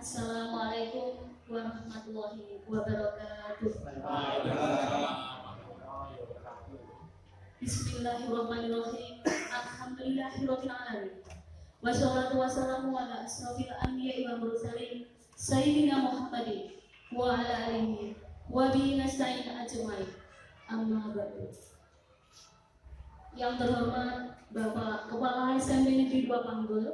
Assalamualaikum warahmatullahi wabarakatuh. Bismillahirrahmanirrahim. Alhamdulillahirabbil alamin. Wassalatu wassalamu ala asrofil anbiya'i wal mursalin sayyidina Muhammadin wa ala alihi wa bihi nasta'in ajmain. Amma ba'du. Yang terhormat Bapak Kepala SMP Negeri 2 Panggul,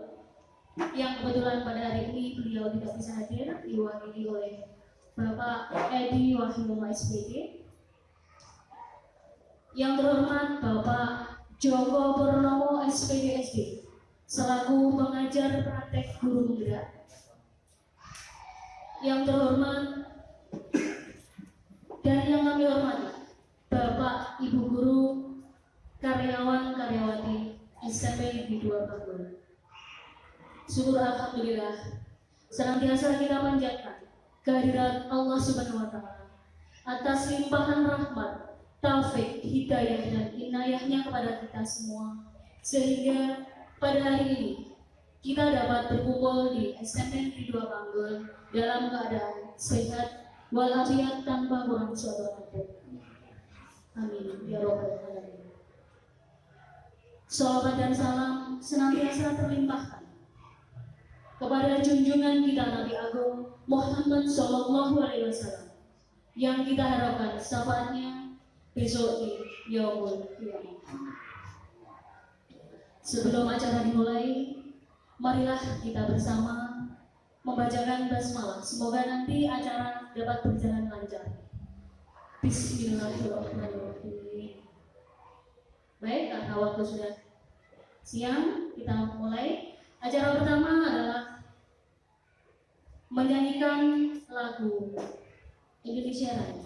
yang kebetulan pada hari ini beliau tidak bisa hadir, diwakili oleh Bapak Edi Wahyono SPG. Yang terhormat Bapak Joko Purnomo SPG SD selaku pengajar praktek guru penggerak. Yang terhormat dan yang kami hormati Bapak Ibu Guru, karyawan-karyawati SMP Negeri 2 Panggul. Syukur alhamdulillah, senantiasa kita panjatkan kehadirat Allah Subhanahu wa taala atas limpahan rahmat, taufik, hidayah dan inayahnya kepada kita semua, sehingga pada hari ini kita dapat berkumpul di SMP Negeri 2 Panggul dalam keadaan sehat walafiat tanpa kurang suatu apapun. Amin ya rabbal alamin. Shalawat dan salam senantiasa terlimpahkan kepada junjungan kita Nabi Agung Muhammad Sallallahu Alaihi Wasallam yang kita harapkan syafaatnya besok di Yaumul Qiyamah. Sebelum acara dimulai, marilah kita bersama membacakan basmalah. Semoga nanti acara dapat berjalan lancar. Bismillahirrahmanirrahim. Baik, karena waktu sudah siang, kita mulai. Acara pertama adalah menyanyikan lagu Indonesia Raya.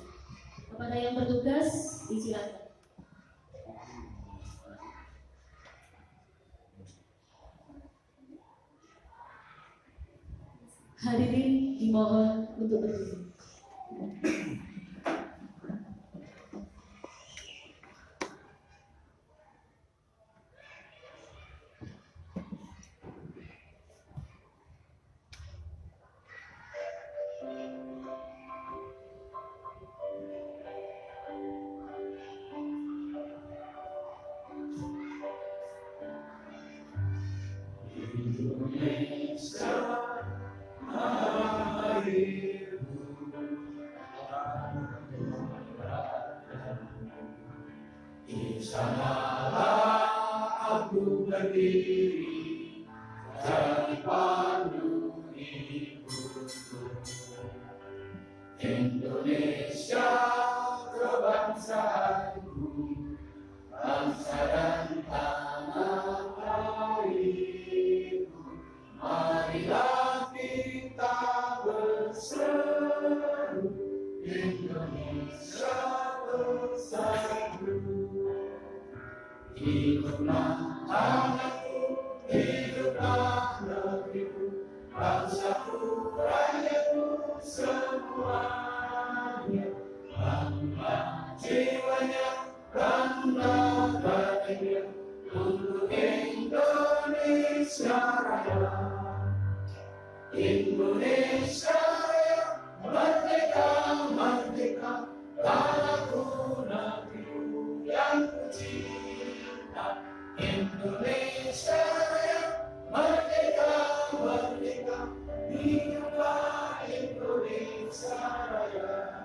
Kepada yang bertugas, disilakan. Hadirin dimohon untuk berdiri. Aku berdiri jadi pandu hidupku. Indonesia kebangsaanku, bangsa dan tanah airku. Marilah kita berseru, Indonesia bersatu. Hiduplah tanahku, hiduplah negeriku, bangsaku, rakyatku semuanya. Bangga jiwanya, bangga badannya, untuk Indonesia Raya. Indonesia Raya, merdeka, merdeka, tanahku, negeriku yang kucinta. Indonesia Raya, merdeka, merdeka, hiduplah Indonesia Raya.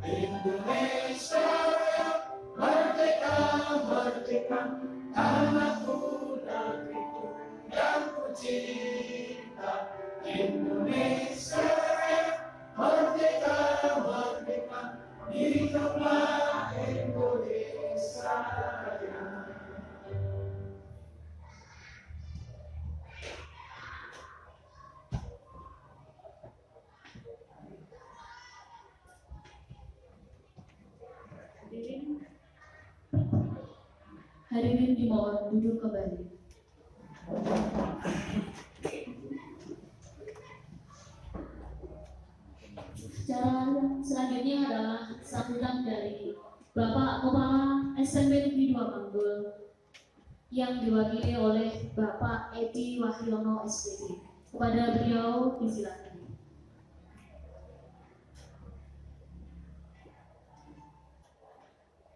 Indonesia Raya, merdeka, merdeka, tanahku, negeriku yang kucinta. Indonesia Raya, merdeka, merdeka, hiduplah Indonesia Raya. Hadirin dimohon duduk kembali. Acara selanjutnya adalah sambutan dari Bapak Kepala SMP Negeri 2 Panggul yang diwakili oleh Bapak Edi Wahyono SPG. Kepada beliau disilakan.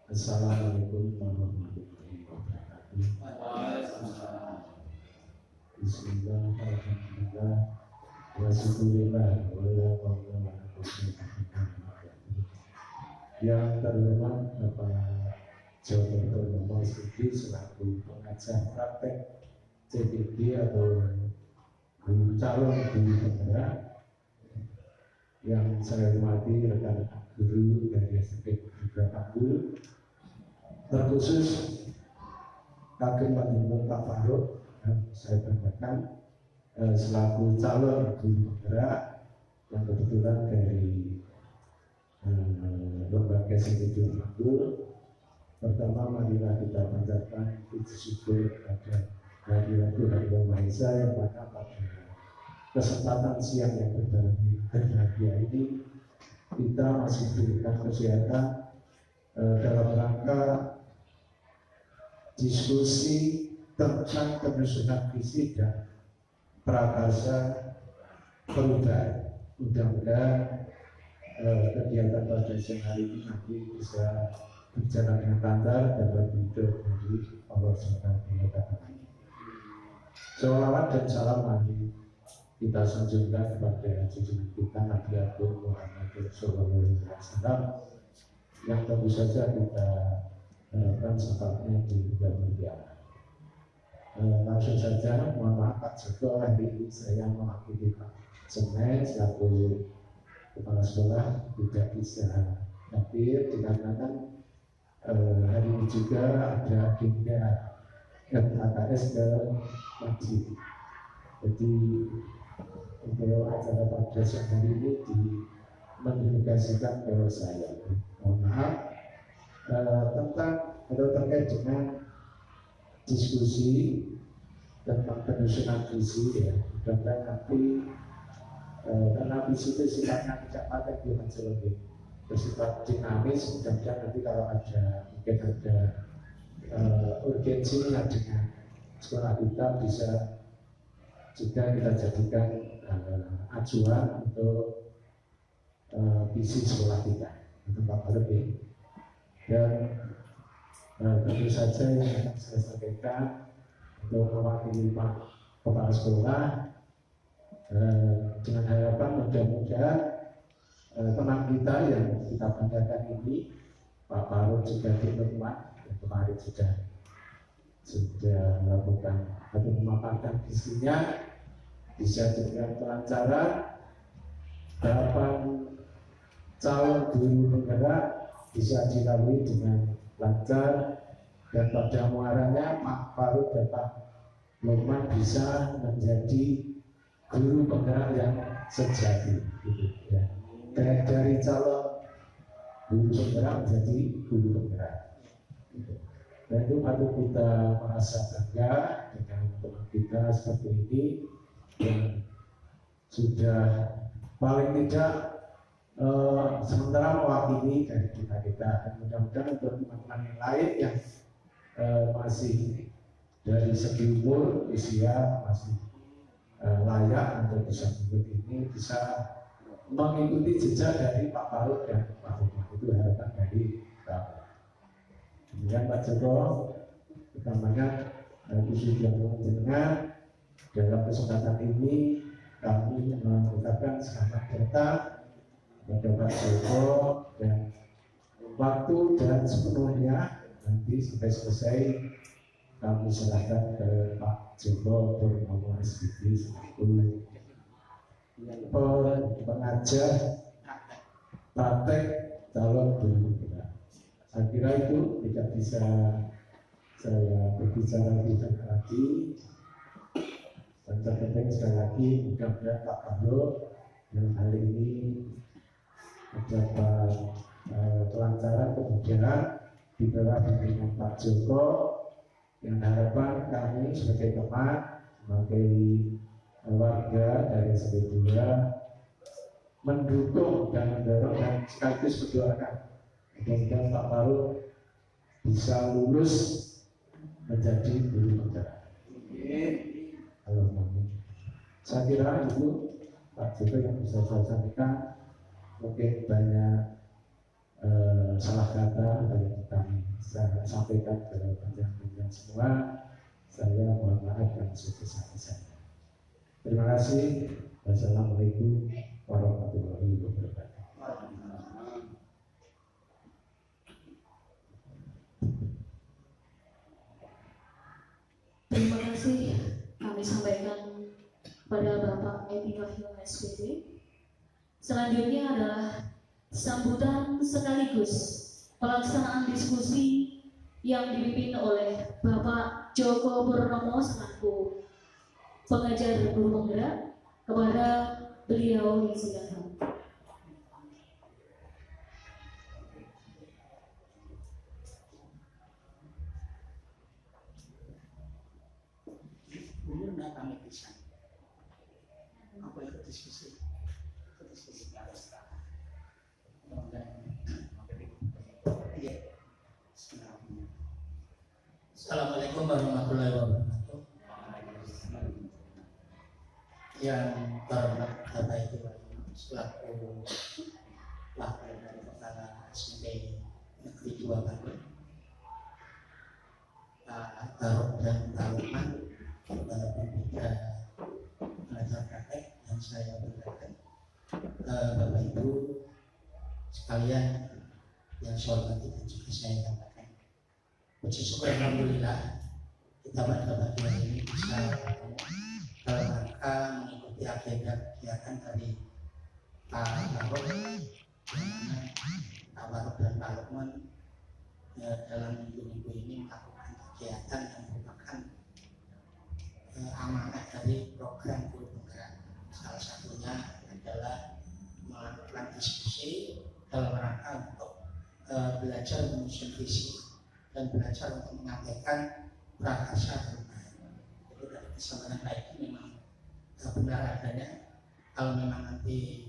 Assalamualaikum warahmatullahi wabarakatuh. Bismillah, alhamdulillah, wa syukurillah, wa la hawla wa la quwwata illa billah. Yang terhormat Bapak Dr. Muhammad Suki selaku pengajar praktek CPD atau guru calon guru penggerak, yang saya hormati rekan-rekan guru dari SMP beberapa guru, terkhusus kagem panjenengan Pak Faruk, saya banggakan selaku calon guru penggerak yang kebetulan dari lembaga studi Unggul. Pertama, marilah kita panjatkan puji syukur kepada kehadirat Tuhan Yang Maha Esa yang mana pada kesempatan siang yang berbahagia ini kita masih diberikan kesehatan dalam rangka diskusi tentang penyusunan visi dan prakarsa perubahan. Mudah-mudahan kegiatan pada siang hari ini nanti bisa berjalan dengan lancar dalam hidup dari Allah SWT. Sholawat dan salam mari kita sanjungkan kepada junjungan kita Nabi Agung Muhammad SAW, yang tentu saja kita harapkan syafaatnya di bulan mulia. Langsung saja, mohon maaf Pak Joko, hari ini saya mewakili Pak Semen selaku kepala sekolah tidak bisa hadir dikarenakan hari ini juga ada agenda AKS ke masjid. Jadi untuk acara pada siang hari ini mendelegasikan ke saya. Mohon maaf tentang atau terkait dengan diskusi tentang penyusunan visi, ya. Mudah-mudahan nanti karena visi itu sifatnya tidak paten di majelis, bersifat dinamis. Mudah-mudahan nanti kalau mungkin ada urgensinya dengan sekolah kita bisa juga kita jadikan acuan untuk visi sekolah kita untuk Pak Faruk. Dan tentu saja yang akan saya sampaikan untuk mewakili Pak Kepala Sekolah, dengan harapan mudah-mudahan teman kita yang kita banggakan ini, Pak Faruk juga berhormat yang kemarin sudah melakukan atau memaparkan visinya, bisa dengan kelancaran harapan calon guru penggerak bisa dilalui dengan lancar, dan pada muaranya Pak Faruk dan Pak Lukman bisa menjadi guru penggerak yang sejati, gitu, ya. Dari calon guru penggerak menjadi guru penggerak, gitu. Dan itu patut kita merasa bangga dengan teman kita seperti ini yang sudah paling tidak sementara mewakili dari kita. Dan mudah-mudahan untuk teman-teman yang lain yang masih dari segi umur usia masih layak untuk bisa mengikuti ini, bisa mengikuti jejak dari Pak Faruk dan Pak Lukman. Itu harapan dari kami. Kemudian Pak Joko, utamanya khusus yang menjenengan dalam kesempatan ini kami mengucapkan selamat datang kepada Pak Joko, dan waktu dan sepenuhnya nanti sampai selesai kami serahkan ke Pak Joko Purnomo SPG selaku pengajar praktek calon guru penggerak. Saya kira itu tidak bisa saya berbicara lebih lagi. Dan terpenting sekali lagi mudah-mudahan Pak Faruk yang hari ini mendapat kelancaran kemudian di bawah bimbingan Pak Joko, yang harapan kami sebagai teman, sebagai warga dari SMP 2 mendukung dan mendorong dan sekaligus mendoakan mudah-mudahan Pak Faruk bisa lulus menjadi guru penggerak. Amin. Saya kira itu Pak Joko yang bisa saya sampaikan. Mungkin banyak salah kata yang kami saya sampaikan ke panjang-panjang semua. Saya mohon maaf yang sebesar-besarnya. Terima kasih. Wassalamualaikum warahmatullahi wabarakatuh. Terima kasih kami sampaikan pada Bapak Edi Wahyu SPD. Selanjutnya adalah sambutan sekaligus pelaksanaan diskusi yang dipimpin oleh Bapak Joko Purnomo selaku pengajar guru penggerak. Kepada beliau disilakan. Dulu nak kami bisa apa itu diskusi harus Assalamualaikum warahmatullahi wabarakatuh. Yang terhormat Bapak Ibu selaku wakil dari Kepala SMP Negeri 2 Bandung, Pak Tarok dan Pak Lukman, walaupun tidak mengajar praktek dan saya berpraktek, Bapak Ibu sekalian yang saya hormati dan juga saya katakan, puji syukur alhamdulillah kita pada pagi hari ini bisa dalam rangka mengikuti agenda kegiatan dari Pak Tarok, Pak Tarok dan Pak Lukman dalam minggu-minggu ini melakukan kegiatan yang merupakan amanah dari program guru penggerak. Salah satunya adalah melakukan diskusi dalam rangka untuk belajar menyusun visi dan belajar untuk menyampaikan prakarsa perubahan. Jadi dari kesempatan baik ini memang benar adanya. Kalau memang nanti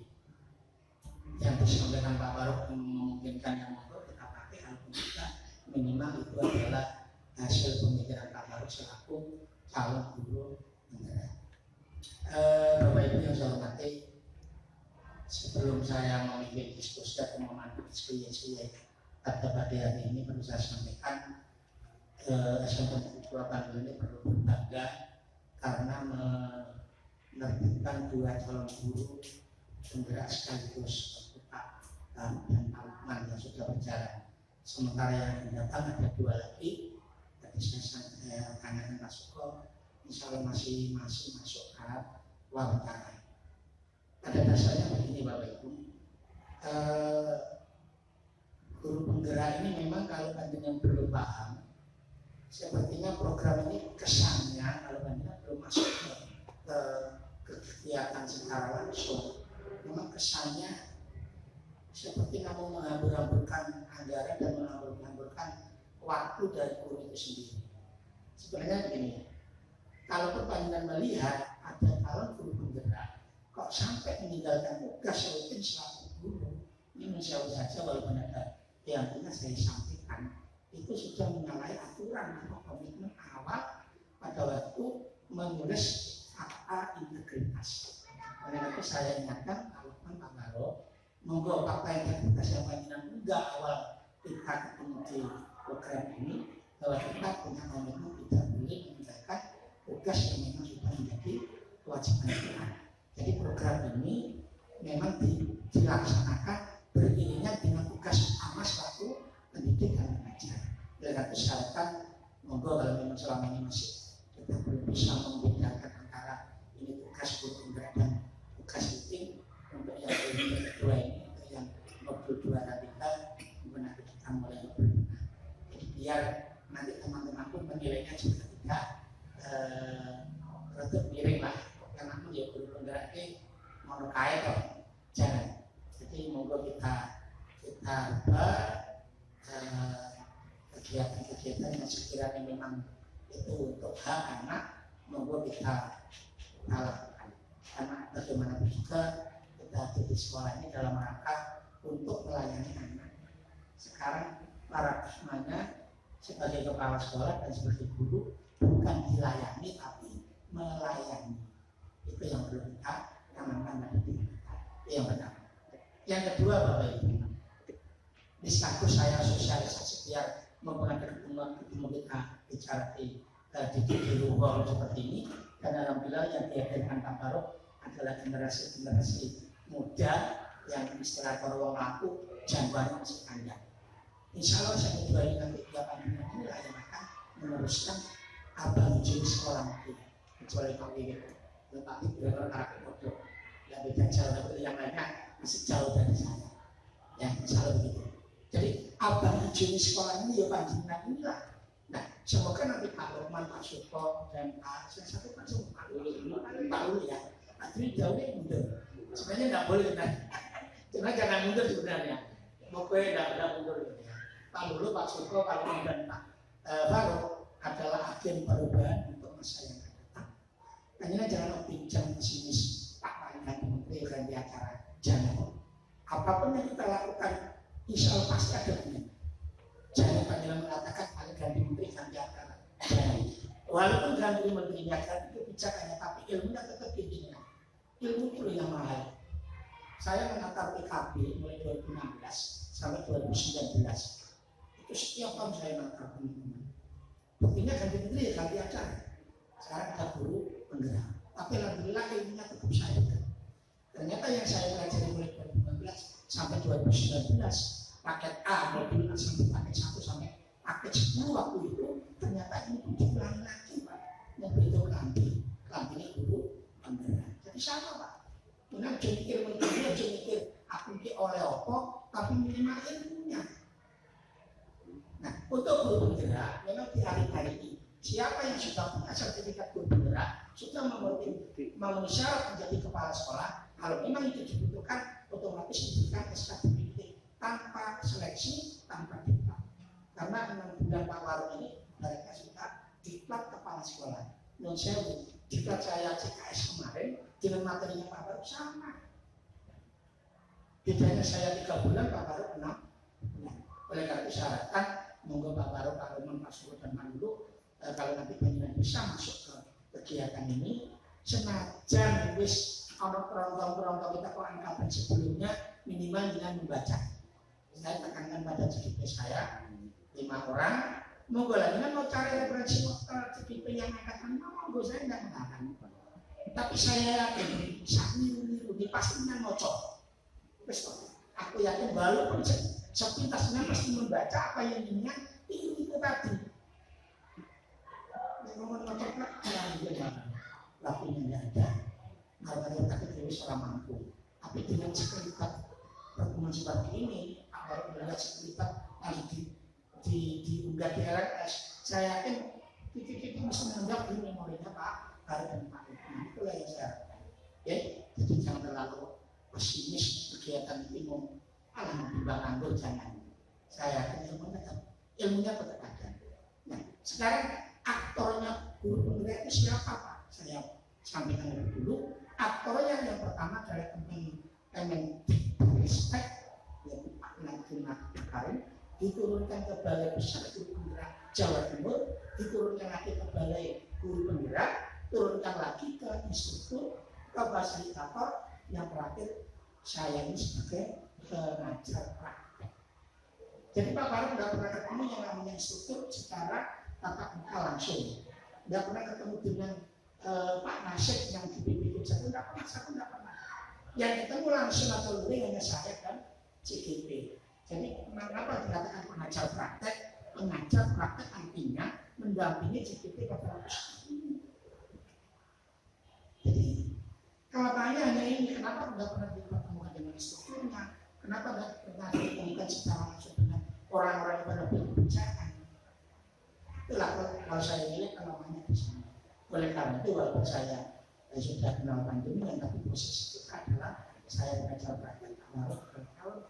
yang disampaikan Pak Barok memungkinkan yang monggo kita pakai, kalau tidak minimal itu adalah hasil pemikiran Pak Barok selaku calon guru penggerak. Bapak Ibu yang saya hormati, sebelum saya memimpin diskusi atau memandu diskusi pada pagi hari ini, perlu saya sampaikan SMP Negeri 2 Bandung ini perlu berbangga karena menerbitkan 2 calon guru penggerak sekaligus, Pak dan Pak Lukman yang sudah berjalan. Sementara yang datang ada 2 lagi. Tadi saya tanyakan Pak Suko, insya Allah masih masuk tahap wawancara. Pada dasarnya begini Bapak Ibu, guru penggerak ini memang kalau panjenengan belum paham, sepertinya program ini kesannya kalau panjenengan belum masuk ke kegiatan secara langsung, memang kesannya seperti namun menghambur-hamburkan anggaran dan menghambur-hamburkan waktu dari guru itu sendiri. Sebenarnya begini, kalau panjenengan melihat ada calon guru penggerak kok sampai meninggalkan tugas rutin selaku guru, ini jauh saja walaupun ada yang punya saya sampaikan, itu sudah menyalahi aturan atau komitmen awal pada waktu menulis fakta integritas. Oleh itu saya ingatkan Pak Barok, monggo fakta integritas yang panjenengan enggak awal kita ketemu di program ini, bahwa kita punya komitmen tidak boleh meninggalkan tugas yang memang sudah menjadi kewajiban kita. Jadi program ini memang dilaksanakan beriringan dengan tugas utama selaku pendidik dan pengajar. Oleh itu syaratkan monggo kalau memang selama ini masih kita belum bisa membedakan antara ini tugas guru penggerak dan tugas rutin, untuk yang kedua ini, untuk yang modul 2 radikal, benar kita mulai berbenah. Jadi biar nanti teman-teman pun menilainya juga tidak retuk miring lah, karena aku ya guru penggerak ini mau kaya kok, jangan. Jadi monggo kita kegiatan-kegiatan yang sekiranya memang itu untuk hak anak, monggo kita lakukan. Karena bagaimanapun juga kita di sekolah ini dalam rangka untuk melayani anak. Sekarang paradigmanya sebagai kepala sekolah dan sebagai guru bukan dilayani tapi melayani. Itu yang perlu kita tanamkan pada diri kita. Itu yang pertama. Yang kedua, Bapak Ibu, di status saya sosialisasi biar mempengaruhi ketemu kita bicara di luar seperti ini. Dan alhamdulillah yang dihadirkan Pak Barok adalah generasi muda yang istilah kalau laku jangkauan masih panjang. Insya Allah saya kecuali nanti 8 bulan ini lah yang akan meneruskan abang ujian sekolah nanti. Kecuali Pak Wigit, tetapi benar karakter bodoh. Yang beda jauh, tapi yang lainnya masih jauh dari saya. Ya, insya Allah begitu. Jadi abang ujian sekolah ini ya panjenengan inilah. Nah, semoga nanti Pak Lukman, Pak Suko, dan Pak satu Pak Suko, Pak Ulu ya. Pak Tri jauhnya mundur. Sebenarnya tidak boleh, nah. Cuma jangan mundur sebenarnya. Pokoknya tidak mundur. Pak Lulu, Pak Suko, Pak Lukman, dan Pak Barok adalah agen perubahan untuk masa yang akan datang. Hanya jangan bincang pesimis Pak Wali Menteri dan di acara jangan. Apapun yang kita lakukan, insya Allah pasti ada gunanya. Jangan panjang mengatakan paling ganti menteri ganti acara. Jangan. Walaupun ganti menterinya ganti kebijakannya, tapi ilmunya tetap tingginya. Ilmu itu yang mahal. Saya mengantar PKB mulai 2016 sampai 2019. Itu setiap tahun saya mengantar teman-teman. Buktinya ganti menteri ya ganti acara. Sekarang ada guru penggerak. Tapi alhamdulillah ilmunya tetap saya. Ternyata yang saya pelajari mulai 2019 sampai 2019, paket A mobil sampai paket 1 sampai paket 10 waktu itu, ternyata ini diulangi lagi Pak. Yang berhitung nanti ini guru penggerak. Jadi sama Pak. Dengan mikir menteri, mikir aku ini oleh opo, tapi minimal ilmunya. Nah, untuk guru penggerak memang di hari-hari ini siapa yang sudah punya sertifikat guru penggerak sudah memenuhi syarat menjadi kepala sekolah. Kalau memang itu dibutuhkan, otomatis diberikan SKPD tanpa seleksi, tanpa diklat. Karena 6 bulan Pak Warung ini mereka sudah diklat kepala sekolah. Non saya diklat saya CKS kemarin dengan materinya Pak Warung sama. Bedanya saya 3 bulan, Pak Warung 6 bulan. Oleh karena itu saya harapkan monggo Pak Warung, Pak Roman, Pak Suruh dan Mandulu kalau nanti penyidikan bisa masuk ke kegiatan ini, senajan wis orang kerontong kita Quran kapan sebelumnya minimal dengan membaca. Saya tekankan pada CGP saya 5 orang. Monggo lah dengan mau cari referensi CGP yang angkatan monggo saya tidak mengatakan. Tapi saya yakin saat niru dipastinya ngocok. Aku yakin walaupun sepintasnya pasti membaca apa yang diingat itu tadi. Ngomong ngocok yang dia lakunya tidak ada. Harga tapi tidak bisa mampu. Tapi dengan sekelipat pertemuan seperti ini, baru melihat sekelipat lalu diunggah di LRS, saya yakin titik-titik bisa menunjang di memorinya Pak Hari dan Pak Lukman. Itulah yang saya harapkan. Ya, jadi jangan terlalu pesimis kegiatan ini mau bimbang anggur, jangan. Saya yakin ilmunya tetap ada. Nah, sekarang aktornya guru penggerak itu siapa Pak? Saya sampaikan lebih dulu. Aktornya yang pertama adalah Kemendikbudristek, yaitu Pak Nadiem Makarim, diturunkan ke Balai Besar Guru Penggerak Jawa Timur, diturunkan lagi ke Balai Guru Penggerak, turunkan lagi ke instruktur, ke fasilitator, yang terakhir saya ini sebagai pengajar praktek. Jadi Pak Baru tidak pernah ketemu yang namanya instruktur secara tatap muka langsung, tidak pernah ketemu dengan Pak Nasib yang di BPD saya tidak pernah. Yang ketemu langsung atau luring hanya saya dan CGP. Jadi mengapa dikatakan pengajar praktek? Pengajar praktek artinya mendampingi CGP kepada ini. Jadi kalau tanya hanya ini, kenapa tidak pernah dipertemukan dengan strukturnya? Kenapa tidak pernah ditemukan secara langsung dengan orang-orang yang pada berbicara? Itulah kalau saya lihat namanya di sini. Oleh karena itu walaupun saya sudah kenal pandemi, tapi posisi kita adalah saya mengajar praktek Tawaruk dan tahun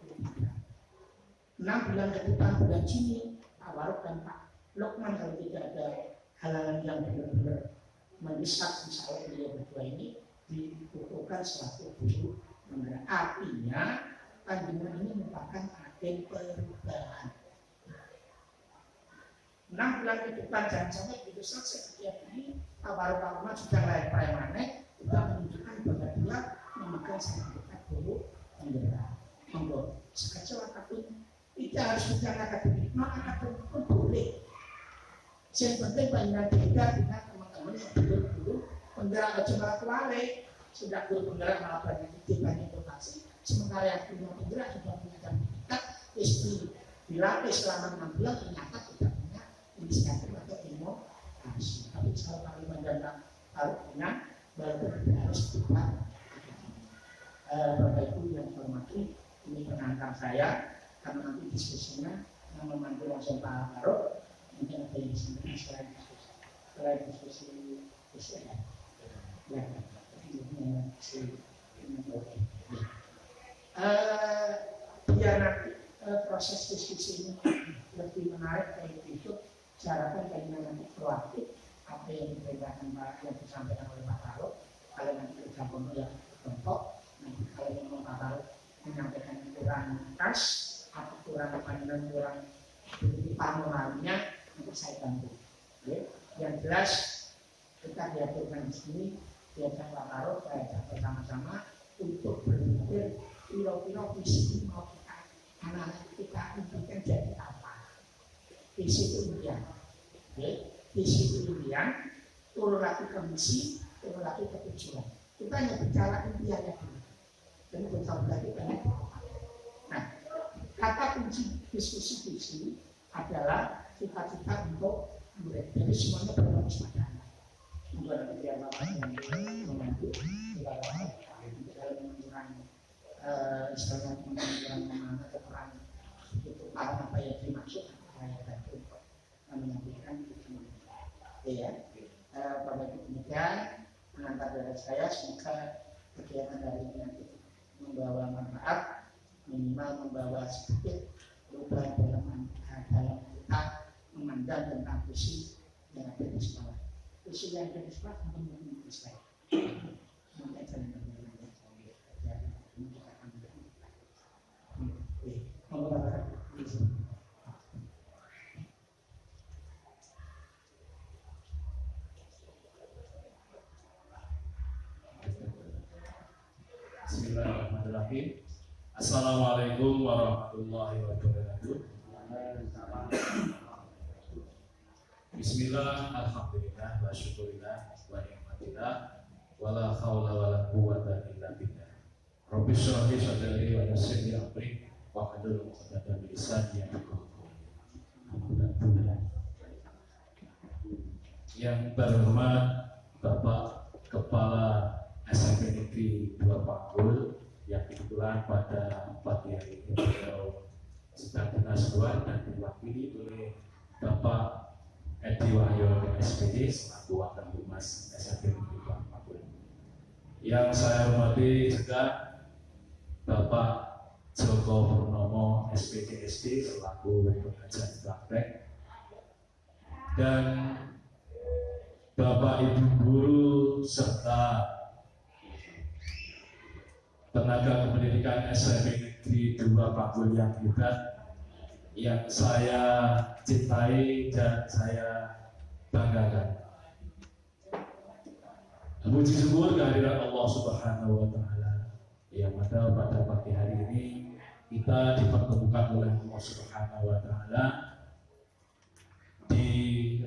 2003. 6 bulan ke depan bulan Juni Tawaruk dan Pak Lukman kalau tidak ada halangan yang benar-benar mendesak, insya Allah beliau berdua ini dibutuhkan selaku guru penggerak. Artinya panjenengan ini merupakan agen perubahan. 6 bulan ke depan jangan sampai begitu selesai kegiatan ini Tawaruk Pak Lukman sudah layak permanen, kita menunjukkan bahwa dia memegang sertifikat guru penggerak. Monggo, sekecil apapun tidak harus bicara akademik, non akademik pun boleh. Yang penting banyak beda dengan teman-teman yang guru penggerak cuma kuali, sudah guru penggerak malah banyak ide, banyak informasi. Sementara yang punya penggerak sudah punya sertifikat, istri dilatih selama 6 bulan ternyata tidak punya inisiatif atau inovasi. Tapi kalau kalimat dan harusnya baru harus berubah. Bapak Ibu yang hormati, ini pengantar saya karena nanti diskusinya yang memandu langsung Pak Faruk. Mungkin ada yang disampaikan selain diskusi ya. Biar nanti proses diskusi ini lebih menarik kayak itu, diharapkan kalian nanti proaktif apa yang diperintahkan Pak yang disampaikan oleh Pak Faruk. Kalian nanti bergabung ya kelompok. Nanti kalian mau Pak Faruk menyampaikan kurang kas atau kurang pandang, kurang panoraminya, nanti saya bantu. Okay. Yang jelas kita diaturkan di sini, diajak Pak Faruk, saya ajak bersama-sama untuk berpikir kira-kira visi mau kita anak kita impikan jadi apa. Visi itu impian. Okay. Visi itu impian, turun lagi ke misi, turun lagi ke tujuan. Kita hanya bicara impiannya dulu. Dan bersama lagi banyak. Nah, kata kunci diskusi visi adalah cita-cita untuk murid. Jadi semuanya berfokus pada anak. Untuk ada biar bapak yang membantu dalam mengurangi istilahnya mengurangi kekurangan itu apa yang dimaksud saya bantu menyampaikan itu. Ya, Bapak Ibu demikian pengantar dari saya, semoga kegiatan dari ini nanti membawa manfaat, minimal membawa sedikit perubahan dalam kita memandang tentang visi yang ada di sekolah. Visi yang ada di sekolah mungkin di sekolah. Mungkin saya Bismillahirrahmanirrahim. Assalamualaikum warahmatullahi wabarakatuh. Bismillah, alhamdulillah, wa syukurillah, wa ni'matillah, wa la hawla wa la quwwata illa billah. Rabbi shrah li sadri wa yassir li amri wa hlul 'uqdatam min lisani yafqahu qawli. Yang terhormat Bapak Kepala SMP Negeri 2 Panggul, yang kebetulan pada pagi hari ini beliau sedang dinas luar dan diwakili oleh Bapak Edi Wahyono SPD selaku Wakil Humas SMP Negeri 2 Panggul. Yang saya hormati juga Bapak Joko Purnomo SPDSD selaku pengajar praktek, dan Bapak Ibu guru serta tenaga kependidikan SMP Negeri 2 Panggul yang hebat, yang saya cintai dan saya banggakan. Puji syukur kehadirat Allah Subhanahu wa Ta'ala yang ada pada pagi hari ini kita dipertemukan oleh Allah Subhanahu wa Ta'ala di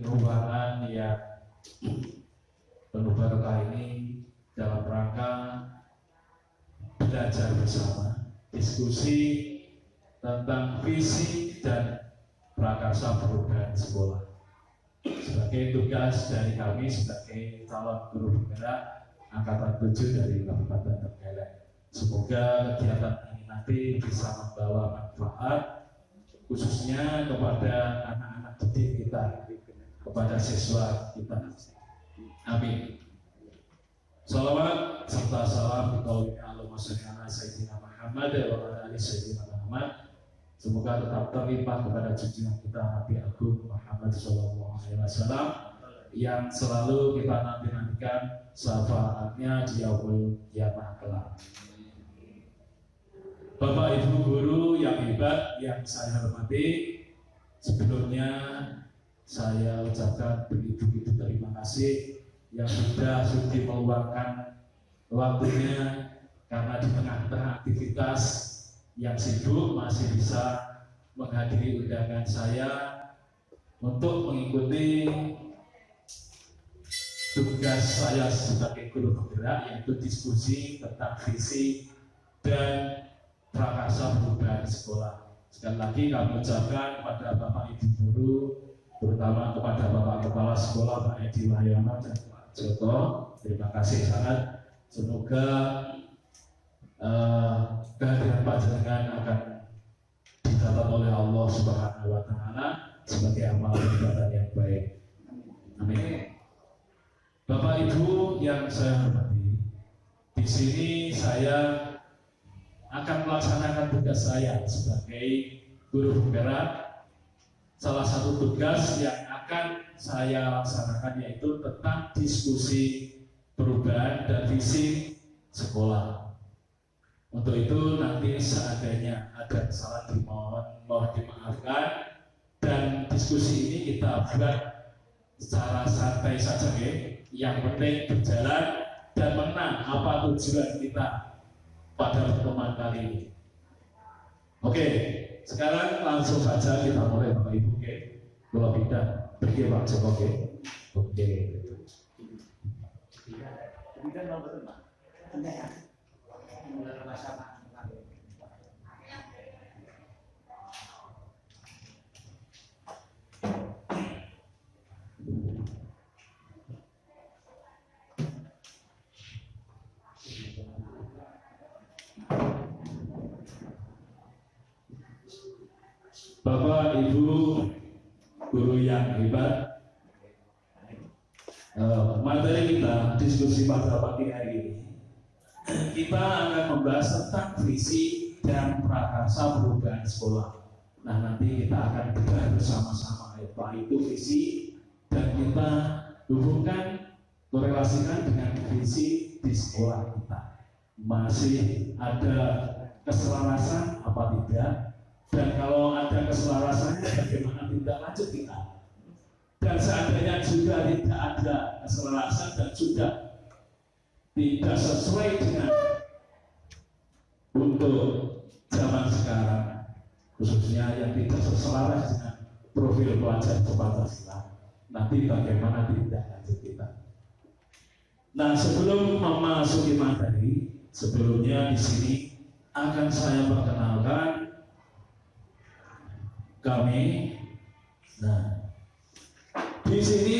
ruangan yang penuh berkah ini dalam rangka belajar bersama, diskusi tentang visi dan prakarsa perubahan sekolah. Sebagai tugas dari kami sebagai calon guru penggerak angkatan 7 dari Kabupaten Trenggalek, semoga kegiatan ini nanti bisa membawa manfaat khususnya kepada anak-anak didik kita, kepada siswa kita. Amin. Salawat serta salam kepada Allahumma sholli ala sayyidina Muhammad wa ala ali sayyidina Muhammad. Semoga tetap terlimpah kepada junjungan kita Nabi Agung Muhammad sallallahu alaihi wasallam yang selalu kita nanti-nantikan syafaatnya di yaumul qiyamah kelak. Bapak Ibu guru yang hebat yang saya hormati, sebelumnya saya ucapkan begitu terima kasih yang sudah sudi meluangkan waktunya karena di tengah-tengah aktivitas yang sibuk masih bisa menghadiri undangan saya untuk mengikuti tugas saya sebagai guru penggerak, yaitu diskusi tentang visi dan prakarsa perubahan sekolah. Sekali lagi kami ucapkan kepada Bapak Ibu guru, terutama kepada Bapak Kepala Sekolah Pak Edi Wahyono dan Pak Joko, terima kasih sangat. Semoga kehadiran Pak Jenengan akan dicatat oleh Allah Subhanahu wa Ta'ala sebagai amal ibadah yang baik. Amin. Bapak Ibu yang saya hormati, di sini saya akan melaksanakan tugas saya sebagai guru penggerak. Salah satu tugas yang akan saya laksanakan yaitu tentang diskusi perubahan dan visi sekolah. Untuk itu nanti seandainya ada kesalahan mohon dimaafkan, dan diskusi ini kita buat secara santai saja, yang penting berjalan dan menang apa tujuan kita pada pertemuan kali ini. Oke, sekarang langsung saja kita mulai Bapak Ibu. Kalau pindah pergi Pak Joko. Oke. Kemudian mau betul Pak? Anda ya? Mulai rasa Pak. Bapak Ibu guru yang hebat, materi kita diskusi pada pagi hari ini, kita akan membahas tentang visi dan prakarsa perubahan sekolah. Nah, nanti kita akan bedah bersama-sama apa itu visi, dan kita hubungkan, korelasikan dengan visi di sekolah kita. Masih ada keselarasan apa tidak? Dan kalau ada keselarasan, bagaimana tindak lanjut kita? Dan seandainya juga tidak ada keselarasan dan sudah tidak sesuai dengan untuk zaman sekarang, khususnya yang tidak selaras dengan profil pelajar Pancasila, nanti bagaimana tindak lanjut kita? Nah, sebelum memasuki materi, sebelumnya di sini akan saya perkenalkan kami. Nah, di sini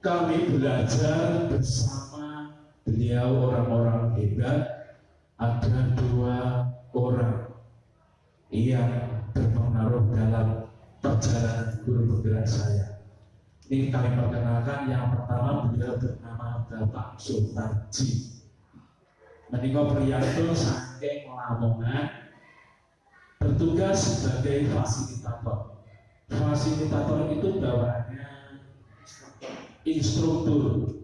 kami belajar bersama beliau orang-orang hebat. Ada 2 orang yang berpengaruh dalam perjalanan guru penggerak saya. Ini kami perkenalkan. Yang pertama, beliau bernama Bapak Sultarji. Menika priyanto saking Lamongan, bertugas sebagai fasilitator. Fasilitator itu bawaannya instruktur,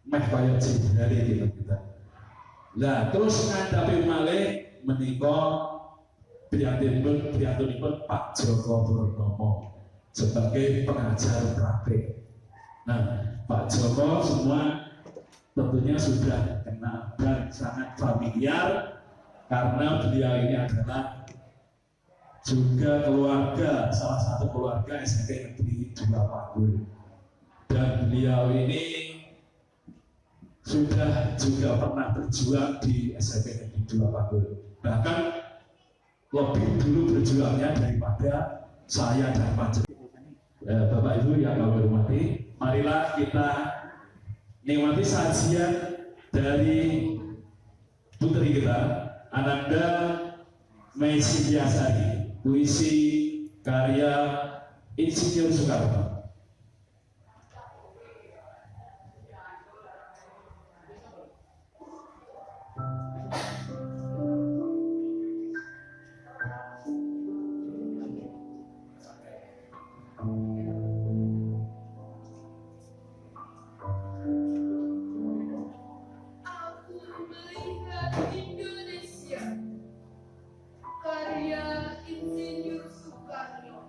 meh kaya jenderal kita. Nah, terus ngadhapi malih menika priyantunipun Pak Joko Purnomo sebagai pengajar praktik. Nah, Pak Joko semua tentunya sudah kenal dan sangat familiar karena beliau ini adalah juga keluarga, salah satu keluarga SMP Negeri 2 Panggul. Dan beliau ini sudah juga pernah berjuang di SMP Negeri 2 Panggul. Bahkan lebih dulu berjuangnya daripada saya dan Pak Joko. Bapak Ibu yang kami hormati, marilah kita nikmati sajian dari putri kita, Ananda Meisi Biasari, puisi karya Insinyur Soekarno. Karya Insinyur Soekarno.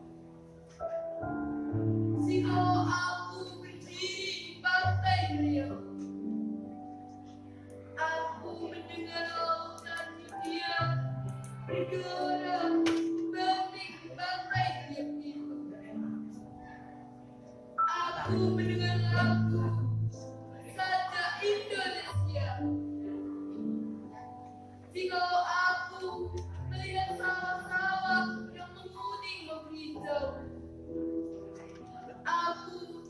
aku mendengar lagu Saja Indonesia. Jikalau aku melihat sawah-sawah yang menguning menghijau, aku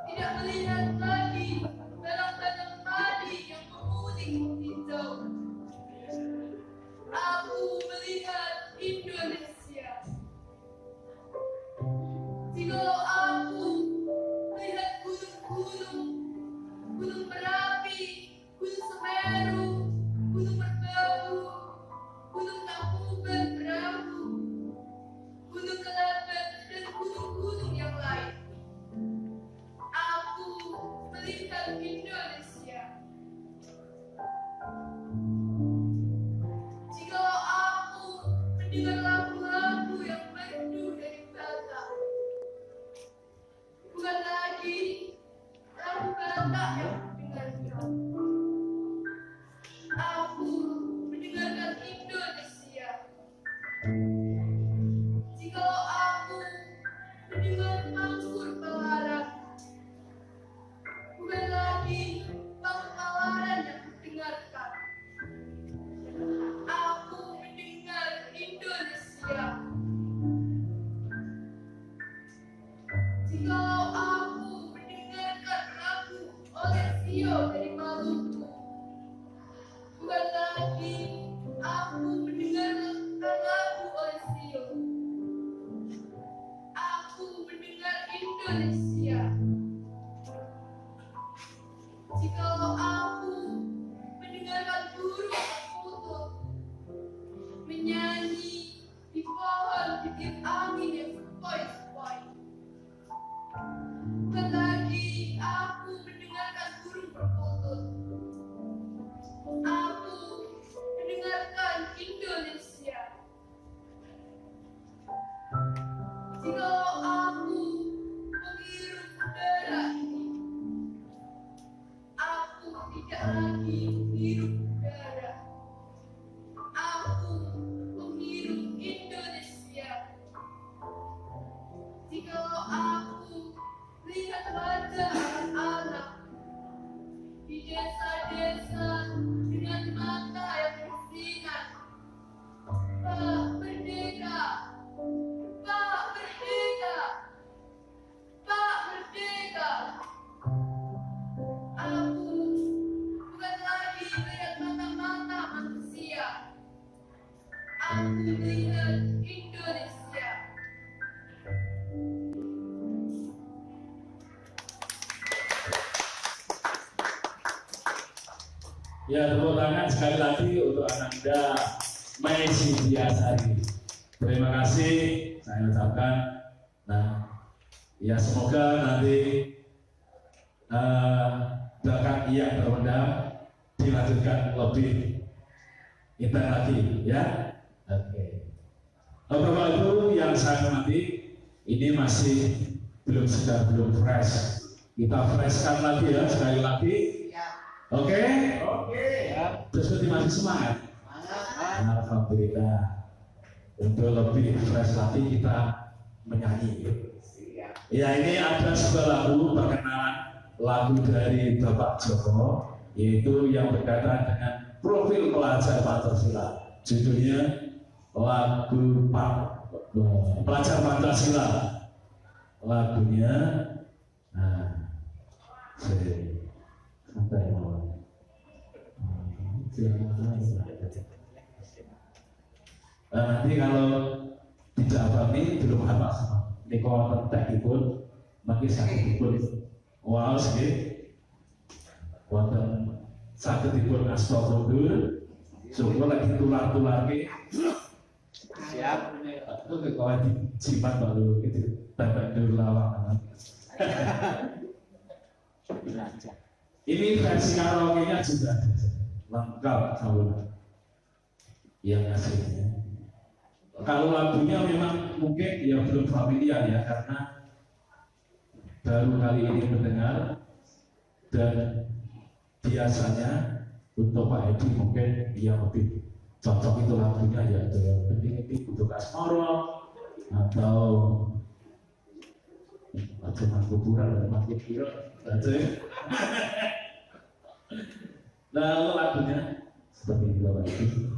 tidak melihat lagi ladang-ladang padi yang menguning menghijau. Aku melihat Indonesia. Jikalau aku melihat gunung-gunung, gunung Merapi, gunung Semeru, gunung Merbabu, gunung Tangkuban Perahu, gunung Kelabet, dan gunung-gunung yang lain, aku melihat Indonesia. Jikalau aku mendengar lagu-lagu yang merdu dari Batak, bukan lagi lagu Batak yang kudengarkan, aku mendengarkan Indonesia. Jikalau aku mendengar Mangkur Palaran, bukan lagi Mangkur Palaran yang kudengarkan, aku mendengar Indonesia. Jikalau aku mendengarkan lagu Olesio dari Maluku, bukan lagi aku mendengarkan lagu Olesio, aku mendengar Indonesia. Jikalau aku mendengarkan burung terkutuk menyanyi di pohon titik angin yang sepoi-sepoi, bukan lagi aku mendengarkan burung perkutut, aku mendengarkan Indonesia. Jikalau aku menghirup udara ini, aku tidak lagi menghirup udara, aku menghirup Indonesia. Jikalau aku melihat wajah anak-anak di desa-desa dengan mata yang bersinar, Pak Merdeka, Pak Merdeka, Pak Merdeka, aku bukan lagi melihat mata-mata manusia, aku melihat Indonesia. Ya, tepuk tangan sekali lagi untuk Ananda Maisi Biasari. Terima kasih saya ucapkan. Nah, ya semoga nanti bahkan yang terpendam dilanjutkan lebih intens lagi, ya. Oke. Bapak Ibu yang saya hormati, ini masih belum sedang belum fresh. Kita freshkan lagi ya sekali lagi. Oke? Oke. Ya, berarti masih semangat. Alhamdulillah. Untuk lebih fresh lagi kita menyanyi. Ya, ini ada sebuah lagu perkenalan lagu dari Bapak Joko, yaitu yang berkaitan dengan profil pelajar Pancasila. Judulnya lagu pelajar Pancasila. Lagunya, santai mawon. Nanti kalau tidak pahami belum apa sama. Ini kalau tertek pun, makin sakit pun. Wow, sih. Wonten sakit pun astagfirullah. Syukur lagi tular-tular ke. Siap. Aku ke kawan jimat baru gitu. Tanda dulu lawang. Ini versi karaoke-nya juga lengkap saudara. Yang aslinya. Kalau lagunya memang mungkin ya belum familiar ya, karena baru kali ini mendengar, dan biasanya untuk Pak Edi mungkin yang lebih cocok itu lagunya ya penting itu Kudu Kasmoro atau cuma kuburan dan mati kira. Lalu lagunya seperti di bawah itu.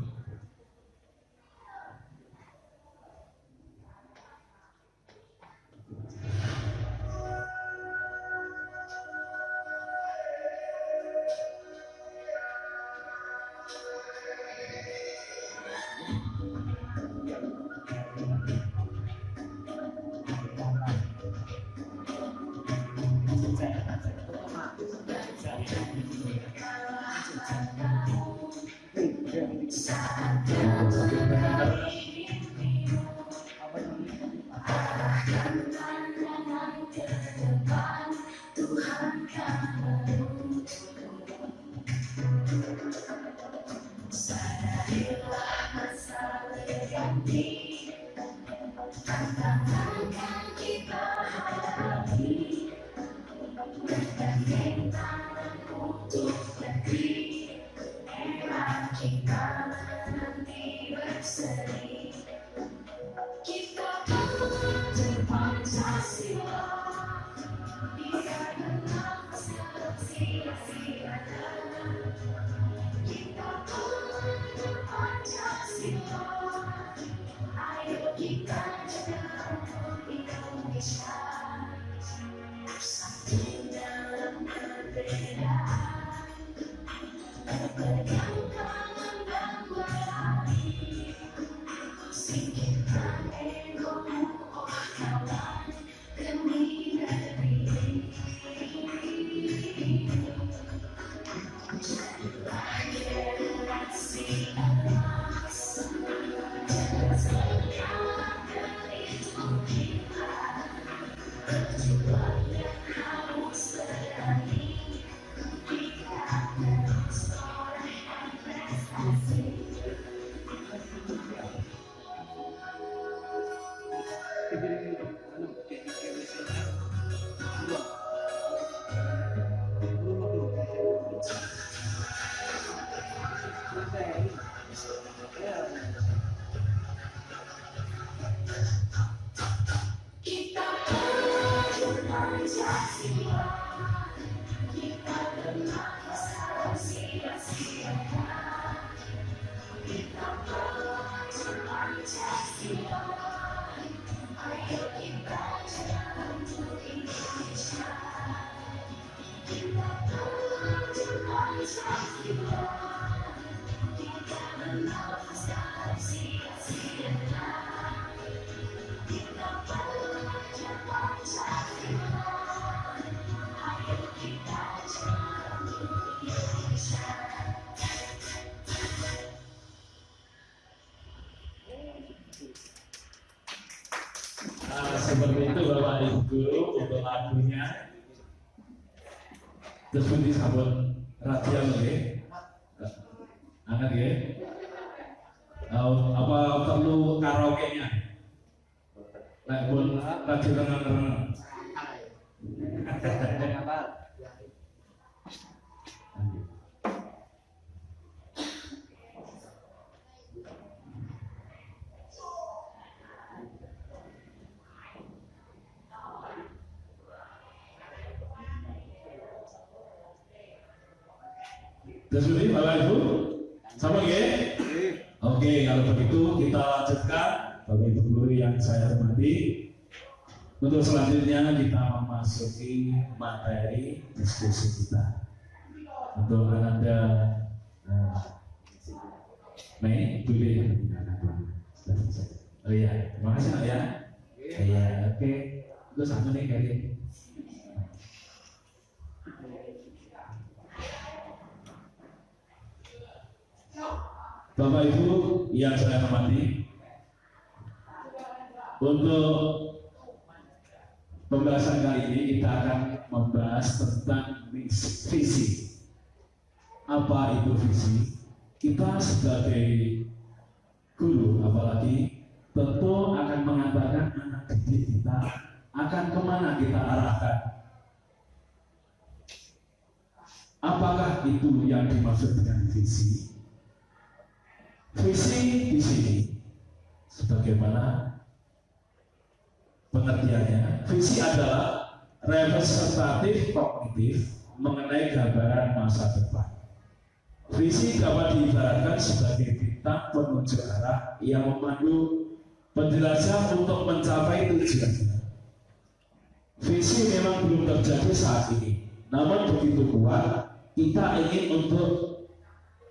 Seperti itu Bapak Ibu Guru untuk lagunya. Terus pun disambut rahasia lagi. Angkat ya. Apa perlu karaoke-nya? Nah, pun radio renang-renang. Terus ini Bapak Ibu, sama ya? Oke, kalau begitu kita lanjutkan Bapak Ibu Guru yang saya hormati. Untuk selanjutnya kita memasuki materi diskusi kita. Untuk Anda, Mei, boleh. Oh iya, terima kasih Nak ya. Iya, oke. Terus sama nih kali. Bapak Ibu yang saya hormati, untuk pembahasan kali ini kita akan membahas tentang visi. Apa itu visi? Kita sebagai guru, apalagi tentu akan mengatakan anak didik kita akan kemana kita arahkan. Apakah itu yang dimaksud dengan visi? Visi di sini, sebagaimana pengertiannya, visi adalah representatif kognitif mengenai gambaran masa depan. Visi dapat diibaratkan sebagai bintang penunjuk arah yang memandu penjelasan untuk mencapai tujuan. Visi memang belum terjadi saat ini, namun begitu kuat kita ingin untuk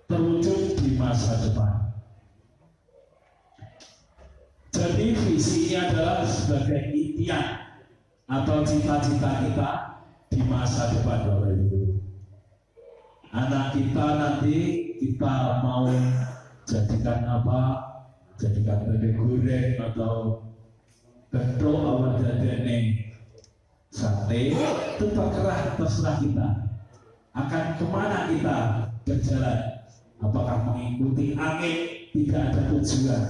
terwujud di masa depan. Jadi visi ini adalah sebagai impian atau cita-cita kita di masa depan, Bapak Ibu. Anak kita nanti kita mau jadikan apa? Jadikan tempe goreng atau bentuk awal dadane sate, itu terserah kita. Akan kemana kita berjalan? Apakah mengikuti angin? Tidak ada tujuan.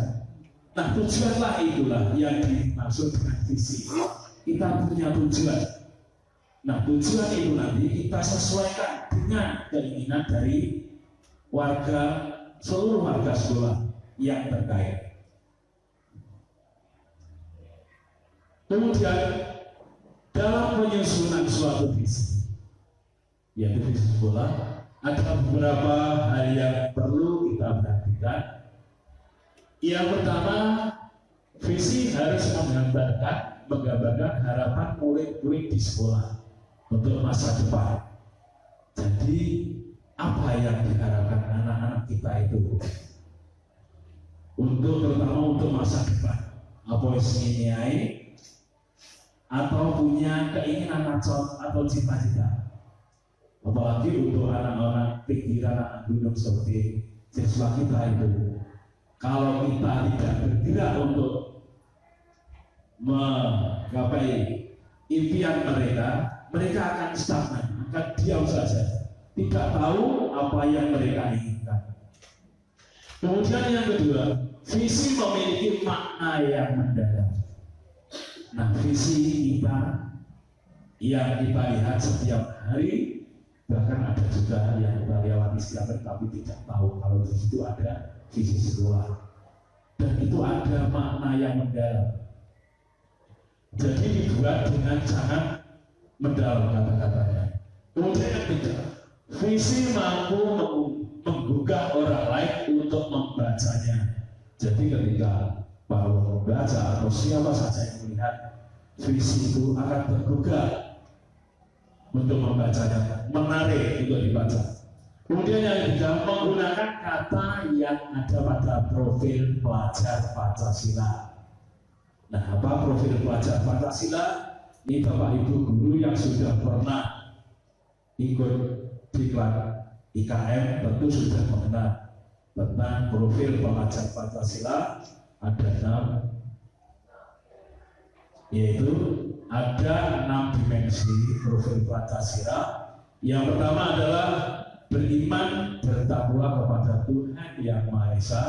Nah, tujuanlah itulah yang dimaksud dengan visi. Kita punya tujuan. Nah, tujuan itu nanti kita sesuaikan dengan keinginan dari seluruh warga sekolah yang terkait. Kemudian dalam penyusunan suatu visi, yaitu visi sekolah, ada beberapa hal yang perlu kita perhatikan. Yang pertama, visi harus menggambarkan harapan murid-murid di sekolah untuk masa depan. Jadi apa yang diharapkan anak-anak kita itu terutama untuk masa depan? Apa ini atau punya keinginan atau cita-cita? Apalagi untuk anak-anak pikiran anak gunung seperti siswa kita itu, kalau kita tidak bergerak untuk menggapai impian mereka akan stagnan, akan diam saja, tidak tahu apa yang mereka inginkan. Kemudian yang kedua, visi memiliki makna yang mendalam. Nah, visi kita yang kita lihat setiap hari, bahkan ada juga yang kita lewati setiap hari tapi tidak tahu kalau di situ ada visi sekolah, dan itu ada makna yang mendalam. Jadi dibuat dengan sangat mendalam kata-katanya. Kemudian yang ketiga, visi mampu menggugah orang lain untuk membacanya. Jadi ketika para membaca atau siapa saja yang melihat visi itu akan tergugah untuk membacanya, menarik untuk dibaca. Kemudian yang ketiga, menggunakan kata yang ada pada profil pelajar Pancasila. Nah, apa profil pelajar Pancasila? Ini Bapak Ibu guru yang sudah pernah ikut diklat IKM tentu sudah mengenal tentang profil pelajar Pancasila. Ada 6, yaitu ada 6 dimensi profil Pancasila. Yang pertama adalah beriman bertakwa kepada Tuhan Yang Maha Esa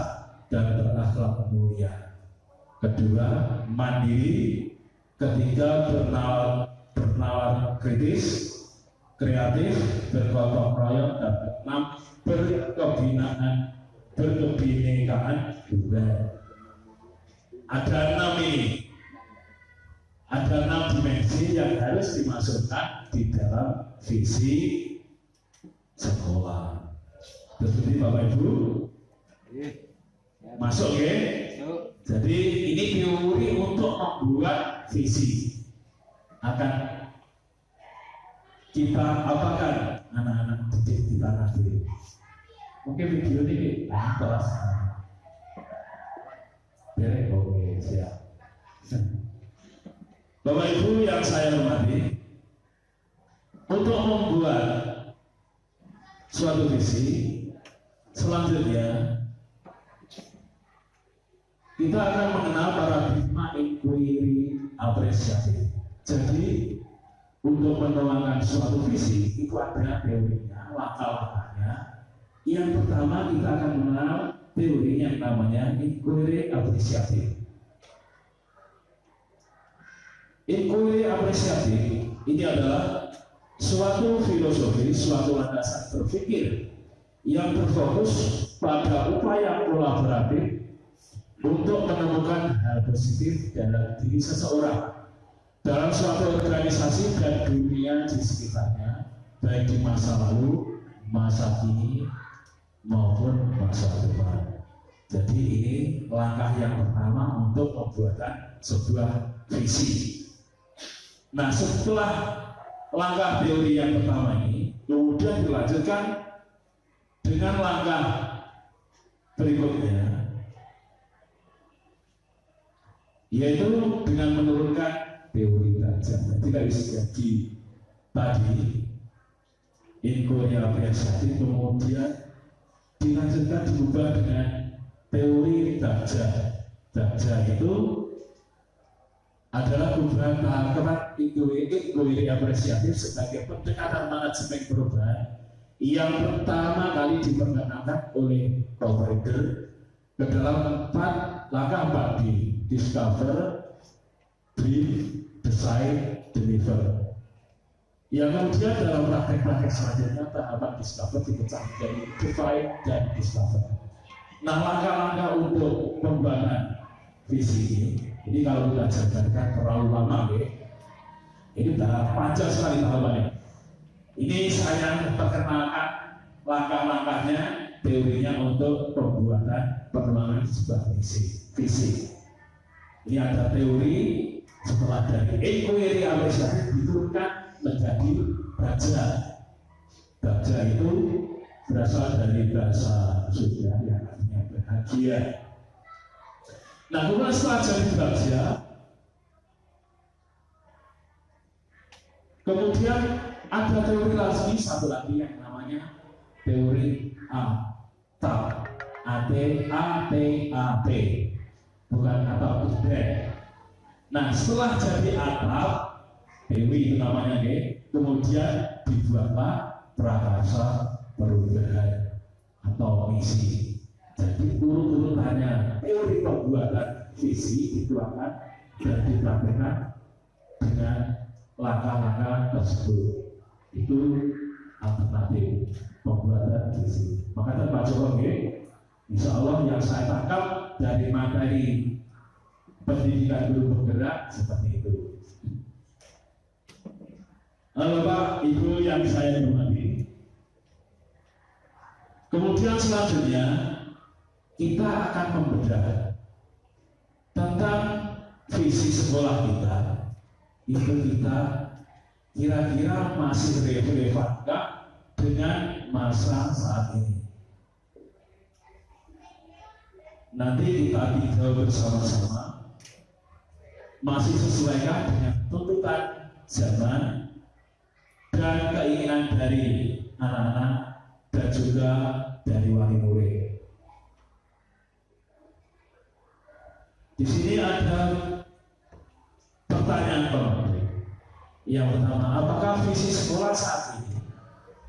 dan berakhlak mulia. Kedua, mandiri. Ketiga, bernalar kritis, kreatif, bergotong royong, dan keenam, berkebinekaan tunggal. Ada 6 ini, ada 6 dimensi yang harus dimasukkan di dalam visi sekolah. Betul Bapak Ibu? Masuk ya? Jadi ini teori untuk membuat visi. Akan kita apakan anak-anak didik kita nanti. Mungkin video ini kelas. Oke, siap. Bapak Ibu yang saya hormati, untuk membuat suatu visi, selanjutnya kita akan mengenal paradigma inquiry apresiatif. Jadi untuk menuangkan suatu visi itu ada teorinya, langkah-langkahnya. Yang pertama kita akan mengenal teori yang namanya inquiry apresiatif. Inquiry apresiatif ini adalah suatu filosofi, suatu landasan berpikir yang berfokus pada upaya kolaboratif untuk menemukan hal positif dalam diri seseorang, dalam suatu organisasi dan baik di masa lalu, masa kini maupun masa depan. Jadi ini langkah yang pertama untuk pembuatan sebuah visi. Nah, setelah langkah teori yang pertama ini, kemudian dilanjutkan dengan langkah berikutnya, yaitu dengan menurunkan teori derajat. Jadi dari segi tadi infonya apresiatif, kemudian dilanjutkan diubah dengan teori derajat. Derajat itu adalah perubahan tahap inquiry apresiatif sebagai pendekatan manajemen perubahan yang pertama kali diperkenalkan oleh operator ke dalam langkah 4D: discover, brief, design, deliver. Yang kemudian dalam praktek-praktek selanjutnya tahapan discover dipecah menjadi define dan discover. Nah, langkah-langkah untuk pembuatan visi ini kalau kita jabarkan terlalu lama, ini sudah panjang sekali tahapannya. Ini saya perkenalkan langkah-langkahnya, teorinya untuk pembuatan pengembangan sebuah visi. Ini ada teori, setelah dari inquiry apresiatif diturunkan menjadi derajat. Derajat itu berasal dari bahasa Sunda yang artinya bahagia. Nah, kemudian setelah jadi derajat, kemudian ada teori lagi, satu lagi yang namanya teori ATAP, ATAP, bukan atap udek. Nah, setelah jadi atap, teori itu namanya, kemudian dibuatlah prakarsa perubahan atau misi. Jadi urut-urutannya teori pembuatan visi itu akan dipraktekkan dengan langkah-langkah tersebut. Itu alternatif pembuatan visi. Maka Pak Joko, insya Allah yang saya tangkap dari materi pendidikan guru penggerak seperti itu. Bapak Ibu yang saya hormati, kemudian selanjutnya kita akan membedah tentang visi sekolah kita. Itu kita kira-kira masih relevan dengan masa saat ini. Nanti kita tinjau bersama-sama, masih sesuaikah dengan tuntutan zaman dan keinginan dari anak-anak dan juga dari wali murid. Di sini ada pertanyaan penulis. Yang pertama, apakah visi sekolah saat ini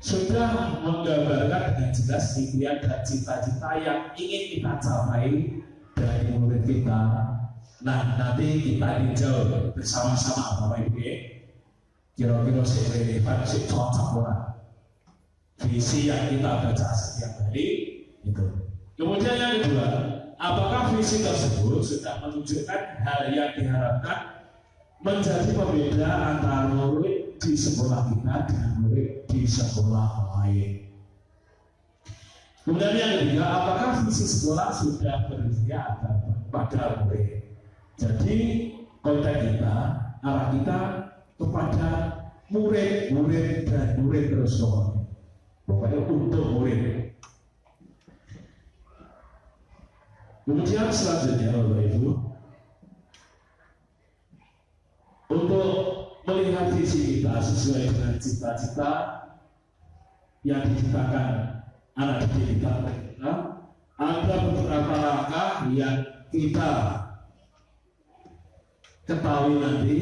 sudah menggambarkan dengan jelas impian dan cita-cita yang ingin kita capai dari murid kita? Nah, nanti kita tinjau bersama-sama, Bapak Ibu. Kira-kira relevan, cocok orang visi yang kita baca setiap hari itu. Kemudian yang kedua, apakah visi tersebut sudah menunjukkan hal yang diharapkan menjadi pembeda antara murid di sekolah kita dengan murid di sekolah lain? Kemudian yang ketiga, apakah visi sekolah sudah bersedia pada murid? Jadi konteks kita, arah kita kepada murid dan murid terus pokoknya. Pokoknya untuk murid. Kemudian selanjutnya Bapak Ibu, untuk melihat visi kita sesuai dengan cita-cita yang diciptakan anak didik kita, ada beberapa langkah yang kita ketahui nanti.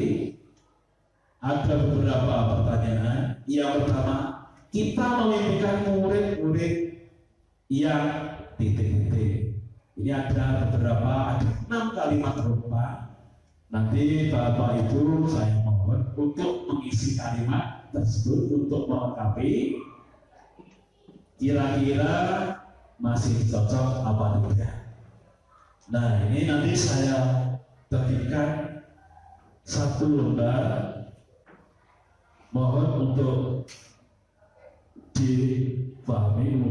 Ada beberapa pertanyaan. Yang pertama, kita memimpikan murid-murid yang titik-titik. Ini ada beberapa, ada 6 kalimat berupa. Nanti Bapak Ibu saya mohon untuk mengisi kalimat tersebut untuk melengkapi. Kira-kira masih cocok apa tidak? Nah, ini nanti saya terbitkan satu lembar. Mohon untuk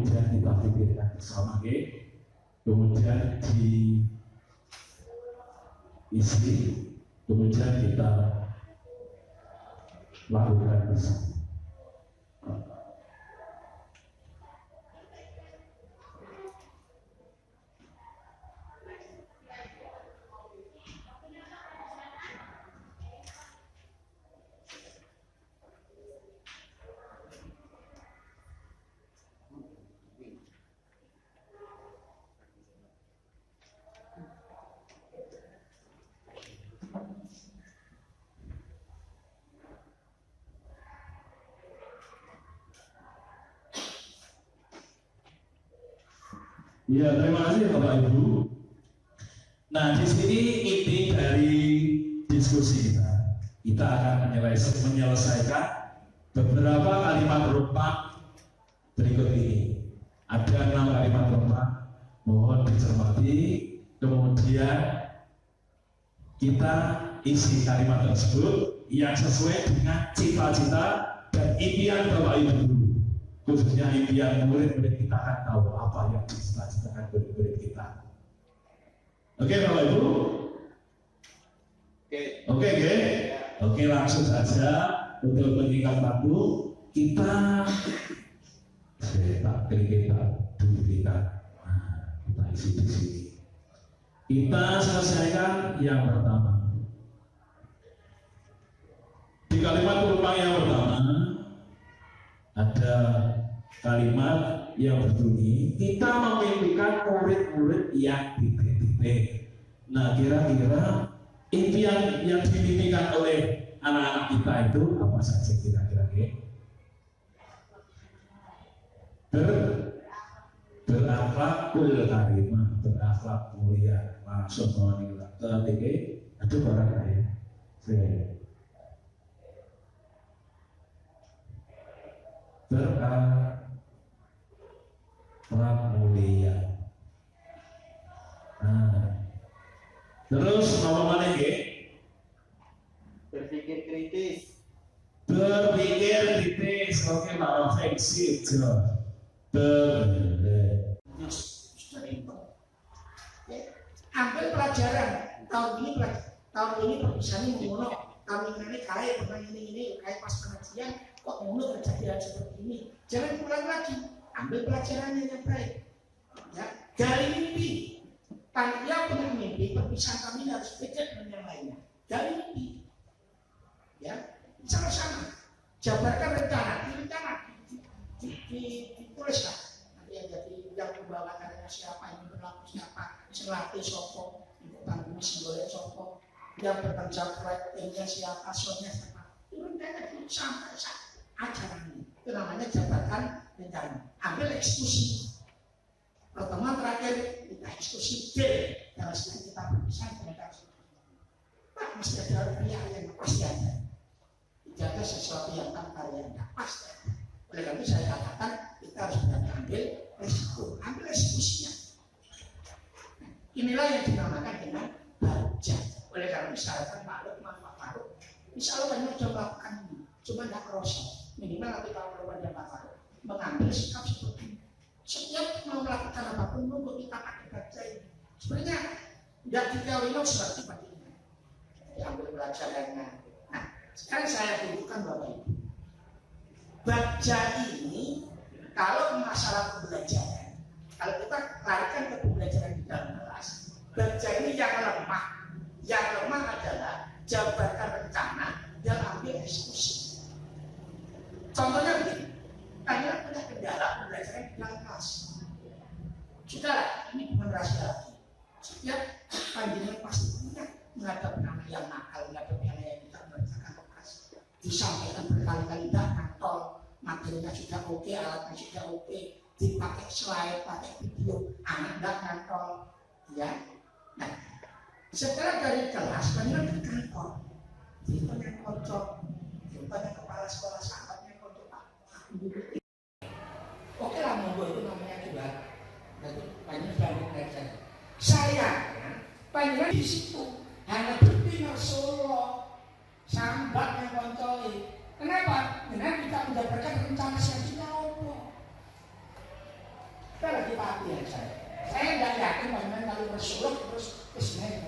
kemudian kita pikirkan bersama, kemudian diisi, kemudian kita lakukan bersama. Ya, terima kasih Bapak Ibu. Nah, di sini inti dari diskusi kita. Kita akan menyelesaikan beberapa kalimat rumah berikut ini. Ada 6 kalimat rumah, mohon dicermati. Kemudian kita isi kalimat tersebut yang sesuai dengan cita-cita dan impian Bapak Ibu. Khususnya impian murid-murid kita akan tahu apa yang dicita-citakan murid-murid kita. Oke Bapak Ibu? Oke, langsung saja untuk meningkat waktu kita duplikat. Nah, kita isi di sini. Kita selesaikan yang pertama. Di kalimat perumpamaan yang pertama ada kalimat yang berbunyi, kita memimpikan murid-murid yang titik-titik. Nah, kira-kira impian yang dimimpikan oleh anak-anak kita itu apa saja kira-kira? Berakhlakul karimah, berakhlak mulia. Langsung menilai ketiga, itu barang saya. Berakhlak mulia. Nah, terus ngomong mana ya? Berpikir kritis. Berpikir kritis. Oke, Pak Rafiq sih. Ambil pelajaran tahun ini perpisahannya mengono, tahun ini kaya pernah ini kaya pas pengajian kok mengono kejadian seperti ini. Jangan pulang lagi, ambil pelajarannya yang baik. Ya, gali mimpi. Panitia punya mimpi, perpisahan kami harus beda dengan yang lainnya. Gali mimpi. Ya, sama-sama. Jabarkan rencana, ditulislah. Nanti yang jadi yang membawa karya siapa, yang berlaku siapa, selatih sopo, ibu tanggung simbolnya sopo, yang bertanggung jawab proyeknya siapa, soalnya siapa. Itu rencana dulu sampai saat acara ini. Itu namanya jabatan rencana. Ambil eksekusi. Pertemuan terakhir kita eksekusi D. Kalau sudah kita berpisah dengan Pak, mesti ada rupiah yang pasti ada. Tidak ada sesuatu yang tanpa yang tidak pasti. Oleh karena itu saya katakan kita harus berani ambil resiko, ambil eksekusinya. Nah, inilah yang dinamakan dengan baca. Oleh karena itu saya akan Pak Faruk. Insya Allah banyak sudah melakukan ini, cuma tidak kerosot. Minimal nanti kalau pada Pak Faruk mengambil sikap seperti ini. Setiap mau melakukan apapun nunggu kita pakai baca ini. Sebenarnya tidak dikawin sudah seperti ini. Diambil pelajarannya. Nah, sekarang saya tunjukkan Bapak Ibu. Baca ini kalau masalah pembelajaran, kalau kita larikan ke pembelajaran di dalam kelas, baca ini yang lemah. Yang lemah adalah jabarkan rencana dan ambil eksekusi. Contohnya begini. Kalian punya kendala pembelajaran di dalam kelas. Sudahlah, ini bukan rahasia lagi. Setiap panjenengan pasti punya menghadapi anak yang nakal, menghadapi anak yang tidak mengerjakan tugas. Disampaikan berkali-kali dah nantol, materinya sudah oke, alatnya sudah oke, dipakai slide, pakai video, anak tidak nantol, ya. Nah, setelah dari kelas, panjenengan ke kantor, ditanya kocok, ditanya kepala sekolah sahabatnya kocok. Oke lah, monggo itu namanya juga. Jadi banyak yang belajar. Sayangnya banyak di situ hanya berpindah Solo, sambat yang koncoi. Kenapa? Karena kita mendapatkan rencana siasatnya apa? Kita lagi latihan saya. Saya nggak yakin bagaimana kalau bersuluk terus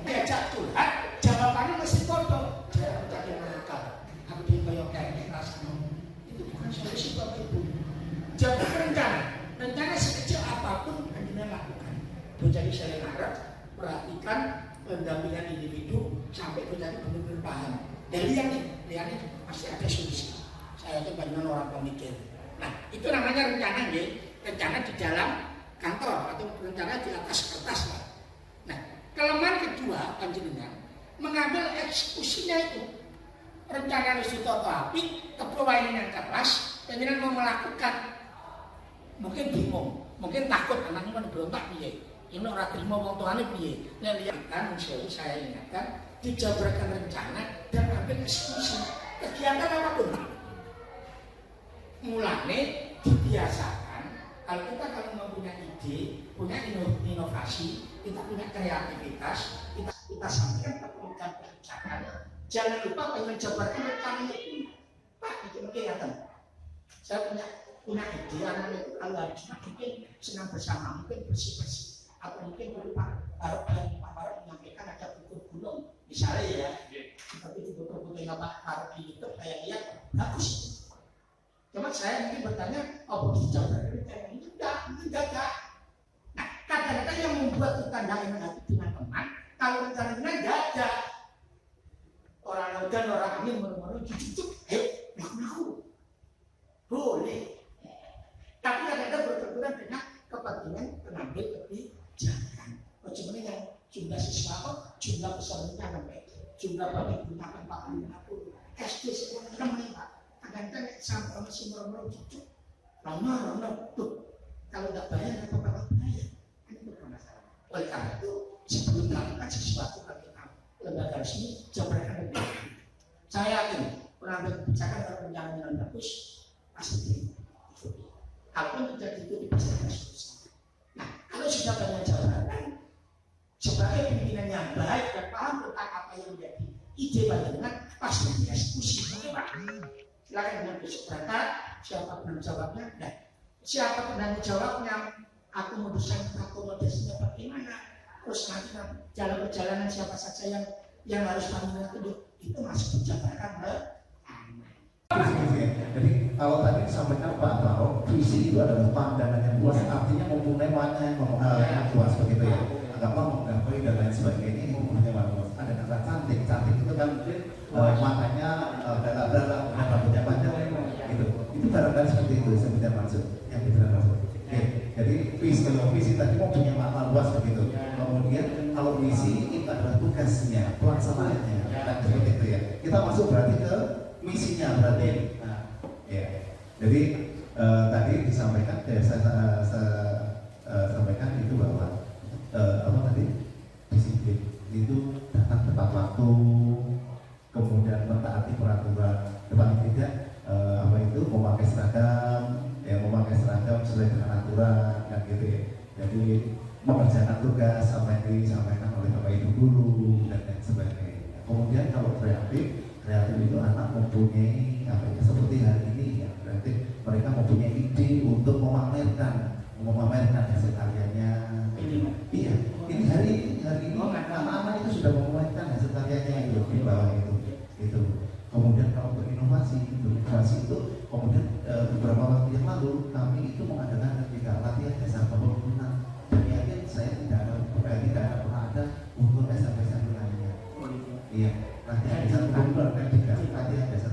diajak curhat, jawabannya mesti bodoh. Saya udah yang menekal. Aku dikoyok kayak rasanya. Itu bukan solusi Bapak Ibu. Jangan rencana sekecil apapun Anda lakukan. Jadi saya harap perhatikan pendampingan individu sampai menjadi benar-benar paham. Dan lihat pasti ada solusi. Saya yakin banyak orang pemikir. Nah, itu namanya rencana ya. Rencana di dalam kantor atau rencana di atas kertas lah. Nah, kelemahan kedua panjenengan mengambil eksekusinya itu. Rencana itu api, kebawa ini yang keras, panjenengan mau melakukan, mungkin bingung, mungkin takut anaknya kan berontak piye. Ini orang terima wong tuane piye. Nah, lihatkan saya ingatkan dijabarkan rencana dan ambil eksekusi. Kegiatan apapun. Mulane dibiasakan kalau mempunyai ide, punya inovasi, kita punya kreativitas, kita sampaikan ke pekerjaan. Jangan lupa menjabarkan rencananya itu. Pak, itu kelihatan. Saya punya ide, anak itu kalau habis mungkin senang bersama, mungkin bersih-bersih. Atau mungkin dulu Pak Faruk menyampaikan ada buku gunung, misalnya ya. Tapi di buku-bukunya Pak Faruk di YouTube saya lihat bagus. Cuma saya mungkin bertanya, oh bisa jawaban dari tema ini? Enggak. Nah, kadang-kadang yang membuat kita tidak enak hati dengan teman, kalau rencananya enggak ada. Orang hujan, orang angin, baru-baru cucuk, ngaku. Boleh. Tapi kadang-kadang berbenturan dengan kepentingan pengambil kebijakan. Bagaimana yang jumlah siswa, jumlah peserta sampai jumlah bagi gunakan 450. SD sekolah namanya Pak. Kadang-kadang sampai masih merem-merem cucuk. Lama, tuh. Kalau nggak bayar, apa bayar? Ini bermasalah. Oleh karena itu, sebelum melakukan sesuatu bagi lembaga resmi, jabarkan lebih. Saya yakin pengambil kebijakan kalau rencana yang bagus pasti diikuti. Kalaupun tidak diikuti pasti ada solusi. Nah, kalau sudah banyak jawaban, sebagai pimpinan yang baik dan paham tentang apa yang menjadi ide panjenengan, pasti dieksekusi. Oke Pak? Silakan dengan besok berangkat. Siapa penanggung jawabnya? Nah, siapa penanggung jawabnya? Akomodasinya bagaimana? Terus nanti jalan perjalanan siapa saja yang harus panjenengan tunjuk itu masuk dijabarkan ke Jadi kalau tadi disampaikan Pak Faruk, visi itu adalah pandangan yang luas, artinya mempunyai makna yang luas begitu ya. Agama menggapai dan lain sebagainya ini mempunyai makna luas. Ada kata cantik itu kan mungkin maknanya galak-galak, rambutnya panjang gitu. Itu barangkali seperti itu sebenarnya maksud yang kita maksud. Oke, jadi visi tadi mempunyai makna luas begitu. Kemudian kalau misi itu adalah tugasnya, pelaksanaannya, dan seperti itu ya. Kita masuk berarti ke misinya berarti. Nah, ya. Jadi tadi disampaikan, saya sampaikan itu bahwa apa tadi disiplin itu datang tepat waktu, kemudian mentaati peraturan, paling tidak apa itu memakai seragam sesuai dengan aturan kan gitu ya. Jadi mengerjakan tugas sampai disampaikan oleh Bapak Ibu guru dan lain sebagainya. Kemudian kalau kreatif itu anak mempunyai apa ya, seperti hari ini ya, berarti mereka mempunyai ide untuk memamerkan hasil karyanya. Iya, ini hari ini anak-anak itu sudah memamerkan hasil karyanya di bawah itu. Kemudian kalau berinovasi itu kemudian beberapa waktu yang lalu kami itu mengadakan ketika latihan dasar kepemimpinan. Dan yakin saya tidak pernah ada untuk SMP lainnya. Iya. Latihan dasar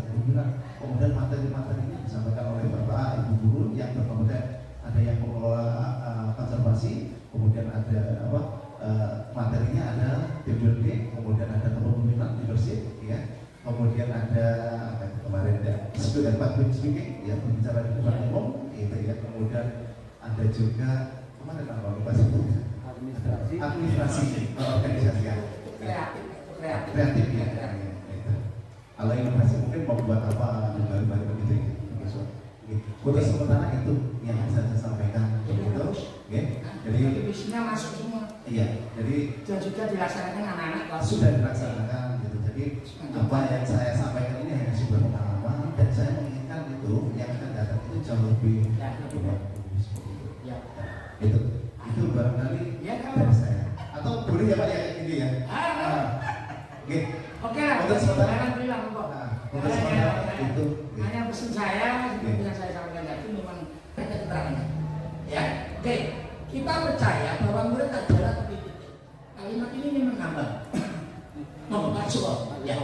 kepemimpinan, kemudian materi-materinya disampaikan oleh Bapak Ibu guru yang berkompeten. Ada yang mengelola konservasi, kemudian ada materinya ada DBD, kemudian ada kepemimpinan leadership, ya. Kemudian ada kemarin ya public speaking, ya berbicara di depan umum, itu ya. Kemudian ada juga kemarin apa administrasi organisasi ya. Kreatif ya. Kalau inovasi mungkin membuat apa baru-baru begitu ya. Untuk sementara itu yang bisa saya sampaikan begitu, ya. Jadi visinya masuk semua. Iya. Jadi dan juga dilaksanakan anak-anak sudah dilaksanakan gitu. Jadi apa yang saya sampaikan ini hanya sebuah pengalaman dan saya menginginkan itu yang akan datang itu jauh lebih bagus. Ya. Itu barangkali Ya kan? dari saya. Atau boleh ya Pak ya kayak gini ya. Oke. Oke lah. Untuk sementara. Alhamdulillah kok. Untuk sementara itu. Hanya pesan saya, seperti yang saya sampaikan tadi memang ada keterangannya. Ya, oke. Kita percaya bahwa murid adalah pendidik. Kalimat ini memang hamba. Masuk. Ya.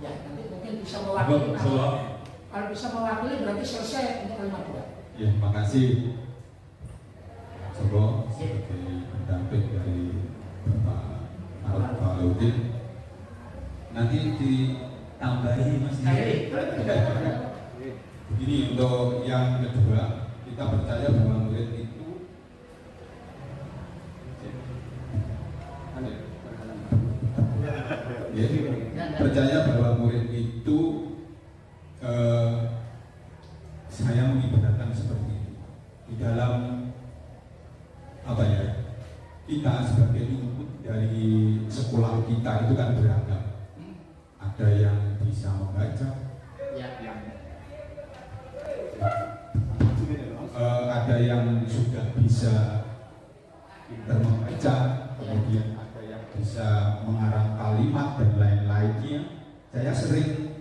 Ya, nanti mungkin bisa mewakili. Kalau bisa mewakili berarti selesai untuk kalimat dua. Ya, makasih. Sobo sebagai pendamping dari Bapak Arif Fahrudin. Nanti ditambahi Mas. Begini, untuk yang kedua, kita percaya bahwa murid itu percaya bahwa murid itu saya mengibaratkan seperti itu di dalam apa ya, kita sebagai input dari sekolah kita itu kan beragam. Ada yang bisa membaca, ada yang sudah bisa pintar membaca, kemudian ada yang bisa mengarang kalimat dan lain-lainnya. Saya sering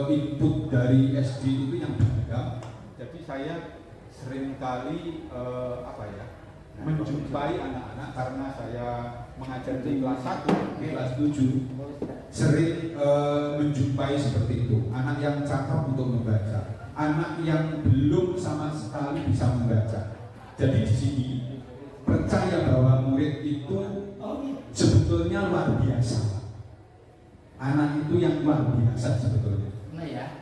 input dari SD itu yang beragam. Jadi saya sering kali menjumpai anak-anak karena saya mengajar di kelas 1, kelas 7 sering menjumpai seperti itu, anak yang cakap untuk membaca, anak yang belum sama sekali bisa membaca. Jadi di sini percaya bahwa murid itu sebetulnya luar biasa, anak itu yang luar biasa sebetulnya.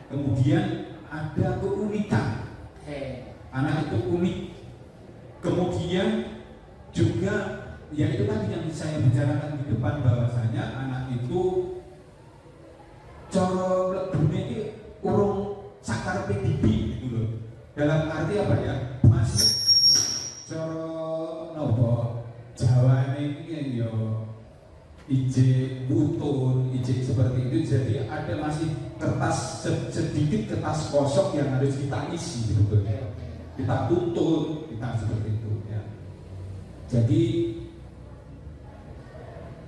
Kemudian ada keunikan, anak itu unik. Kemudian juga ya itu tadi yang saya bicarakan di depan, bahwasanya anak itu coro lebune iki urung sakarepe didik gitu loh. Dalam arti apa ya? Masih coro nopo Jawane iki ya ije butun, ije seperti itu. Jadi ada masih kertas sedikit kertas kosong yang harus kita isi sebetulnya. Kita tuntun, kita seperti itu ya. Jadi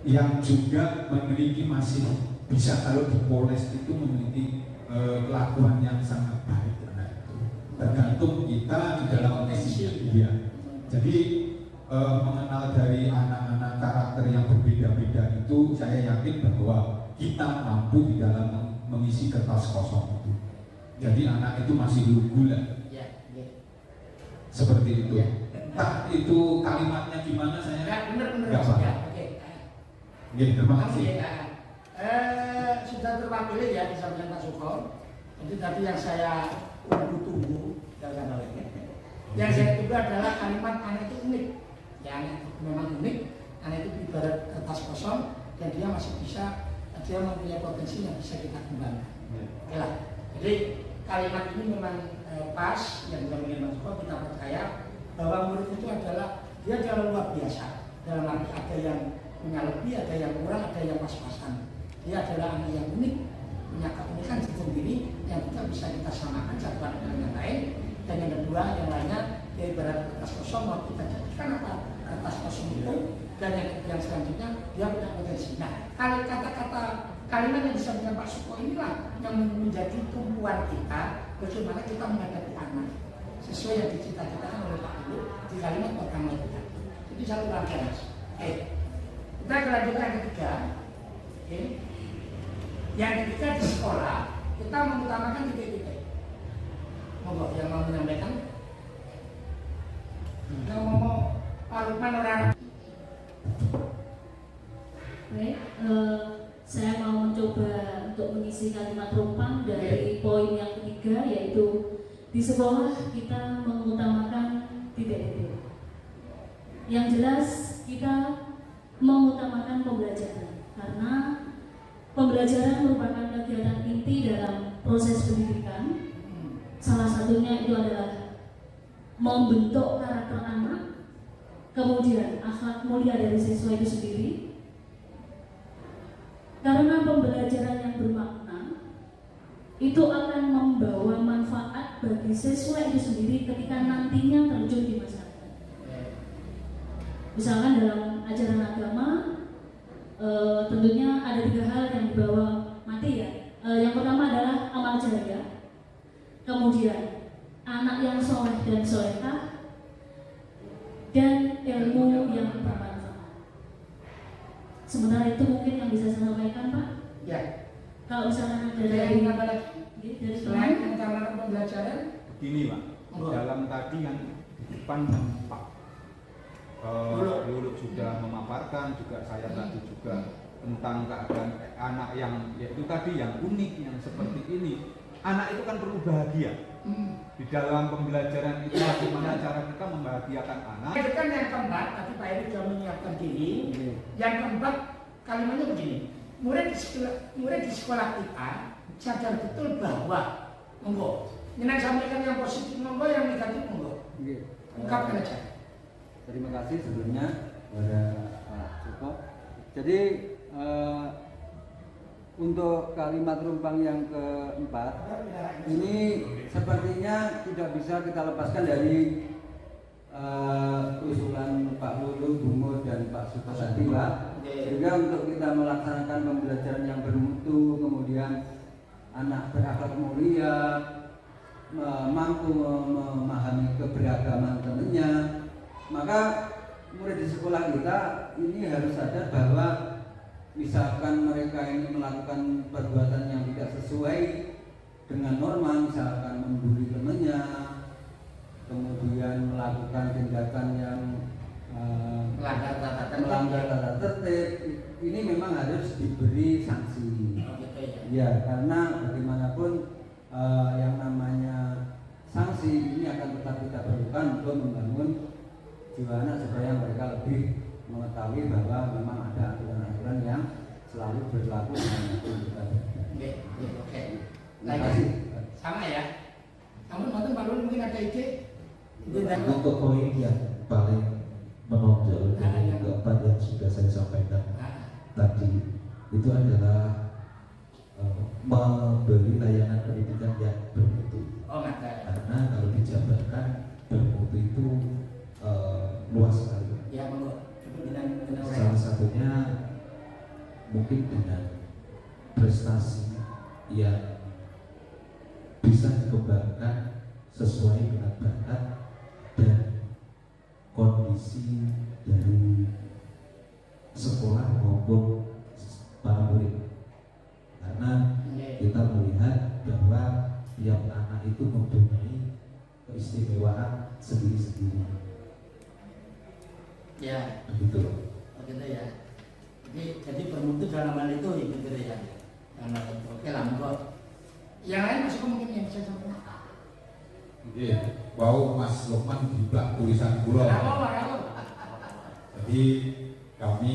yang juga memiliki masih bisa kalau dipoles itu memiliki kelakuan yang sangat baik karena itu tergantung kita di dalam misinya dia. Jadi mengenal dari anak-anak karakter yang berbeda-beda itu saya yakin bahwa kita mampu di dalam mengisi kertas kosong itu. Jadi anak itu masih lugu lah. Seperti itu. Tak itu kalimatnya gimana saya? Benar-benar. Nggak paham. Oke, terima kasih. Sudah terwakili ya disampaikan Pak Suko. Jadi tadi yang saya tunggu, yang saya tunggu adalah kalimat anak itu unik. Yang memang unik, anak itu ibarat kertas kosong dan dia masih bisa, dia mempunyai potensi yang bisa kita kembangkan. Oke lah. Jadi kalimat ini memang pas yang disampaikan Pak Suko. Kita percaya bahwa murid itu adalah dia adalah luar biasa. Dalam arti ada yang punya lebih, ada yang kurang, ada yang pas-pasan. Dia adalah anak yang unik, punya keunikan sendiri yang kita bisa kita samakan satu dengan yang lain. Dan yang kedua, yang lainnya dia ibarat kertas kosong, mau kita jadikan apa? Kertas kosong itu. Dan yang selanjutnya dia punya potensi. Nah, kata-kata kalimat yang disampaikan Pak Suko inilah yang menjadi tumpuan kita bagaimana kita menghadapi anak sesuai yang dicita-citakan oleh Pak Ibu di kalimat pertama kita. Itu satu rangkaian. Oke. Kita kelanjutan yang ketiga. Oke. Yang ketiga di sekolah kita mengutamakan titik-titik. Monggo yang mau menyampaikan. Kita ngomong Pak Lukman orang. Baik, saya mau mencoba untuk mengisi kalimat rumpang dari poin yang ketiga, yaitu di sekolah kita mengutamakan titik-titik. Yang jelas kita mengutamakan pembelajaran, karena pembelajaran merupakan kegiatan inti dalam proses pendidikan. Salah satunya itu adalah membentuk karakter anak, kemudian akhlak mulia dari siswa itu sendiri. Karena pembelajaran yang bermakna itu akan membawa manfaat bagi siswa itu sendiri ketika nantinya terjun di masyarakat. Misalkan dalam ajaran agama, tentunya ada 3 hal yang dibawa mati ya. Yang pertama adalah amal jariah, kemudian anak yang soleh dan solehah, dan ilmu yang bermanfaat. Sementara itu mungkin yang bisa saya sampaikan, Pak. Ya. Kalau misalkan ada Dari apa lagi? dari Selain utamakan pembelajaran, Begini Pak, dalam tadi yang di depan Pak Lulu sudah memaparkan, juga saya tadi juga tentang keadaan anak yang yaitu tadi yang unik, yang seperti ini. Anak itu kan perlu bahagia. Di dalam pembelajaran itu bagaimana cara kita membahagiakan anak. itu kan yang keempat, tadi Pak Eri sudah menyiapkan diri. Yang keempat, kalimatnya begini, murid di sekolah kita sadar betul bahwa monggo, jangan sampaikan yang positif monggo, yang negatif monggo. Ungkapkan aja. Terima kasih sebelumnya kepada Pak Joko. Jadi untuk kalimat rumpang yang keempat ini sepertinya tidak bisa kita lepaskan dari usulan Pak Lulu, Bu Mur, dan Pak Suko tadi, Pak. Sehingga untuk kita melaksanakan pembelajaran yang bermutu, kemudian anak berakhlak mulia, mampu memahami keberagaman temannya, maka murid di sekolah kita ini harus sadar bahwa misalkan mereka ini melakukan perbuatan yang tidak sesuai dengan norma, misalkan membuli temannya, kemudian melakukan tindakan yang melanggar tata tertib, ini memang harus diberi sanksi. Ya, karena bagaimanapun yang namanya sanksi ini akan tetap kita perlukan untuk membangun jiwa anak supaya mereka lebih mengetahui bahwa memang ada aturan-aturan yang selalu berlaku dengan kita. Oke. Terima kasih. Sama ya. Namun Pak Lulu mungkin ada ide. Untuk poin yang paling menonjol dari yang keempat yang sudah saya sampaikan tadi itu adalah memberi layanan pendidikan yang bermutu. Karena kalau dijabarkan bermutu itu luas sekali. Ya, monggo. Salah satunya mungkin dengan prestasi yang bisa dikembangkan sesuai dengan bakat dan kondisi dari sekolah maupun para murid. Karena kita melihat bahwa tiap anak itu mempunyai keistimewaan sendiri-sendiri. Ya, begitu. Begitu ya. Jadi bermutu dalam hal itu gitu ya. Oke lah, monggo. Yang lain masih mungkin yang bisa sampaikan. Oke, wow Mas Lukman diblak tulisan kula. Jadi kami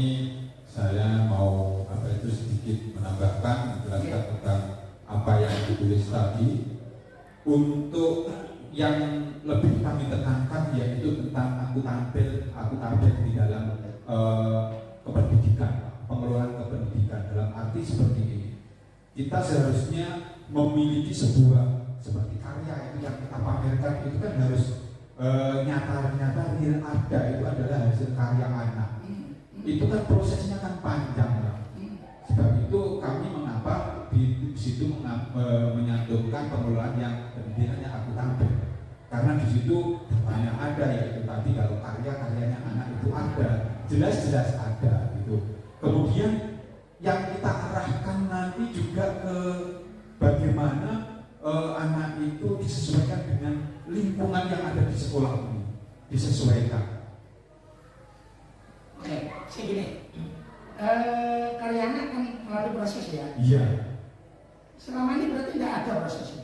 saya mau sedikit menambahkan menjelaskan tentang apa yang ditulis tadi. Untuk yang lebih kami tekankan yaitu tentang aku tampil di dalam kependidikan, pengelolaan kependidikan dalam arti seperti ini. Kita seharusnya memiliki sebuah seperti karya itu yang kita pamerkan itu kan harus nyata real ada, itu adalah hasil karya anak. Itu kan prosesnya kan panjang. Sebab itu kami mengapa di situ menyantumkan pengelolaan yang pendidikannya aku tampil. Karena di situ banyak ada yaitu tadi kalau karya-karyanya anak itu ada, jelas-jelas ada gitu. Kemudian yang kita arahkan nanti juga ke bagaimana anak itu disesuaikan dengan lingkungan yang ada di sekolah ini, disesuaikan. Oke, segini. Karya anak kan melalui proses ya. Iya. Selama ini berarti tidak ada proses itu.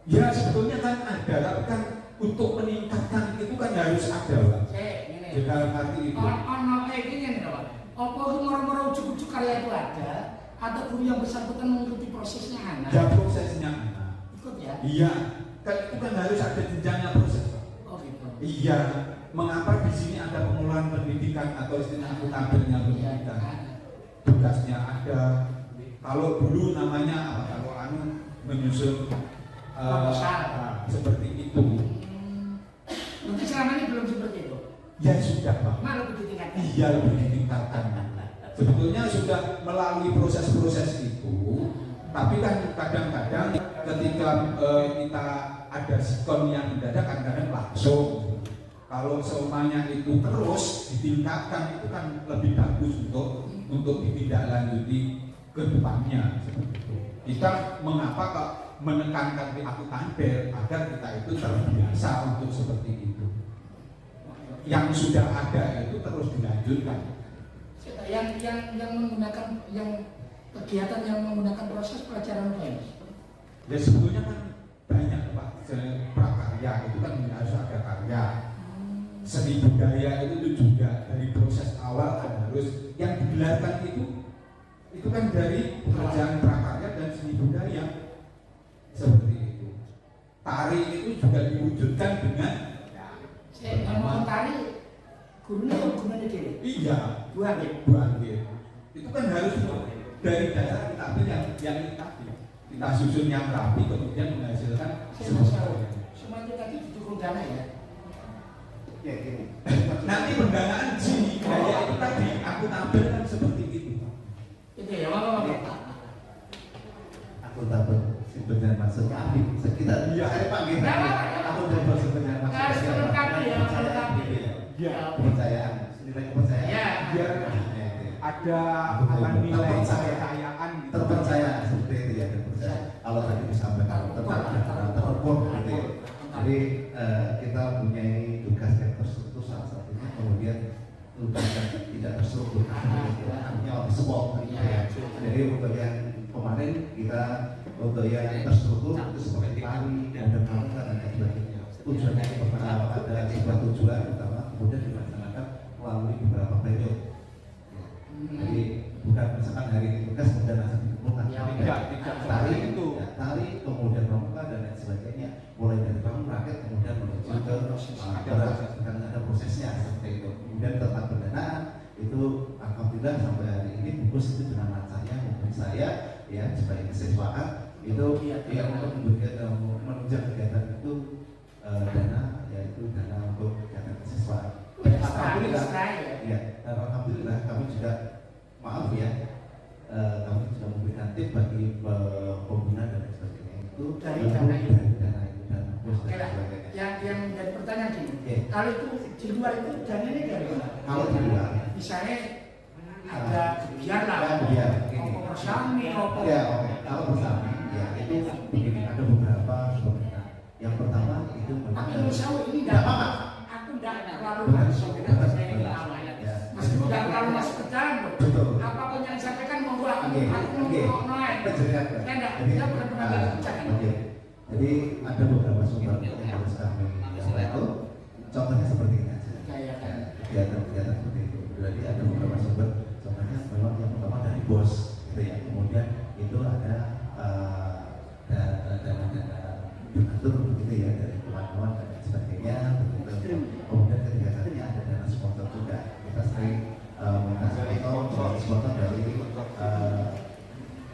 Ya sebetulnya kan ada, tapi kan untuk meningkatkan itu kan harus ada, Pak. Di dalam arti itu. Ono kayak gini nih, Pak. Apa moro-moro ujuk-ujuk karya itu ada, atau guru yang bersangkutan mengikuti prosesnya anak? Ya prosesnya anak. Ikut ya? Iya, kan itu kan harus ada jenjangnya proses, Pak. Oh gitu. Iya. Mengapa di sini ada pengelolaan pendidikan atau istilah aku tampilnya pendidikan? Tugasnya ada. Kalau dulu namanya kalau menyusun seperti itu. Nanti selama ini belum seperti itu. Ya sudah Pak. Malah lebih ditingkatkan. Iya lebih ditingkatkan. Sebetulnya sudah melalui proses-proses itu, tapi kan kadang-kadang ketika kita ada sikon yang mendadak kadang-kadang langsung. Kalau semuanya itu terus ditingkatkan itu kan lebih bagus untuk ditindaklanjuti ke depannya. Kita mengapa kok menekankan di akuntabel agar kita itu terbiasa untuk seperti itu. Yang sudah ada itu terus dilanjutkan. Yang menggunakan kegiatan yang menggunakan proses pelajaran UTS. Ya sebetulnya kan banyak Pak. Prakarya itu kan harus ada karya. Seni budaya itu juga dari proses awal kan harus yang digelarkan itu kan dari pekerjaan prakarya dan seni budaya seperti itu. Tari itu juga diwujudkan dengan Ngomong tari, gurunya diri. iya Dua gitu. itu kan harus dari dasar kita ambil yang ini tadi kita susun yang rapi kemudian menghasilkan Semua itu tadi didukung dana ya. Ya gini. nanti pendanaan sini gaya itu tadi aku tampil kan seperti itu. Itu ya, apa? Akuntabel sebenarnya maksudnya apa? Kita saya panggil akuntabel sebenarnya maksudnya Harus melengkapi ya, melengkapi. Ya. Kepercayaan, nilai kepercayaan. Ya. Biar ada apa nilai kepercayaan gitu. Terpercaya seperti itu ya, terpercaya. Kalau tadi disampaikan terukur gitu ya. Jadi kita punya tugas yang terstruktur salah satunya, kemudian tugas yang tidak terstruktur artinya support gitu ya. Jadi untuk yang kemarin kita untuk yang terstruktur itu seperti tari dan kawan dan sebagainya. Tujuannya ada sebuah tujuan utama, kemudian dilaksanakan melalui beberapa periode. Jadi bukan misalkan hari ini tugas kemudian langsung dikumpulkan. Tari itu, tari kemudian pramuka dan lain sebagainya. Mulai dari bangun rakyat kemudian menuju ke dan ada prosesnya seperti itu. Kemudian tentang pendanaan itu alhamdulillah sampai hari ini bungkus itu dengan lancarnya mungkin saya ya sebagai kesiswaan itu yang untuk memberikan menunjang kegiatan itu dana yaitu dana untuk kegiatan kesiswaan. Alhamdulillah ya, dan alhamdulillah kami juga maaf ya kami sudah memberikan tip bagi pembina dan lain sebagainya itu Dari dana itu. Oke lah, yang menjadi pertanyaan gini, kalau itu di luar itu dananya dari mana? Kalau di luar, misalnya ada biar lah, biar bersami, ya oke. Kalau bersami, ya itu begini ada beberapa sebenarnya. Yang pertama itu tapi menurut saya ini tidak tidak apa. Aku tidak terlalu masuk ke dalam saya ini lama ya. Meskipun tidak terlalu masuk ke dalam, apapun yang disampaikan monggo aku mau naik. Saya tidak pernah bicara. Jadi ada beberapa sumber yang harus kami itu contohnya seperti ini aja kegiatan seperti itu. Jadi ada beberapa sumber, contohnya memang yang pertama dari bos gitu ya, kemudian itu ada dana donatur begitu ya dari kawan-kawan dan sebagainya begitu. Kemudian kegiatannya ada dana sponsor juga, kita sering minta sponsor dari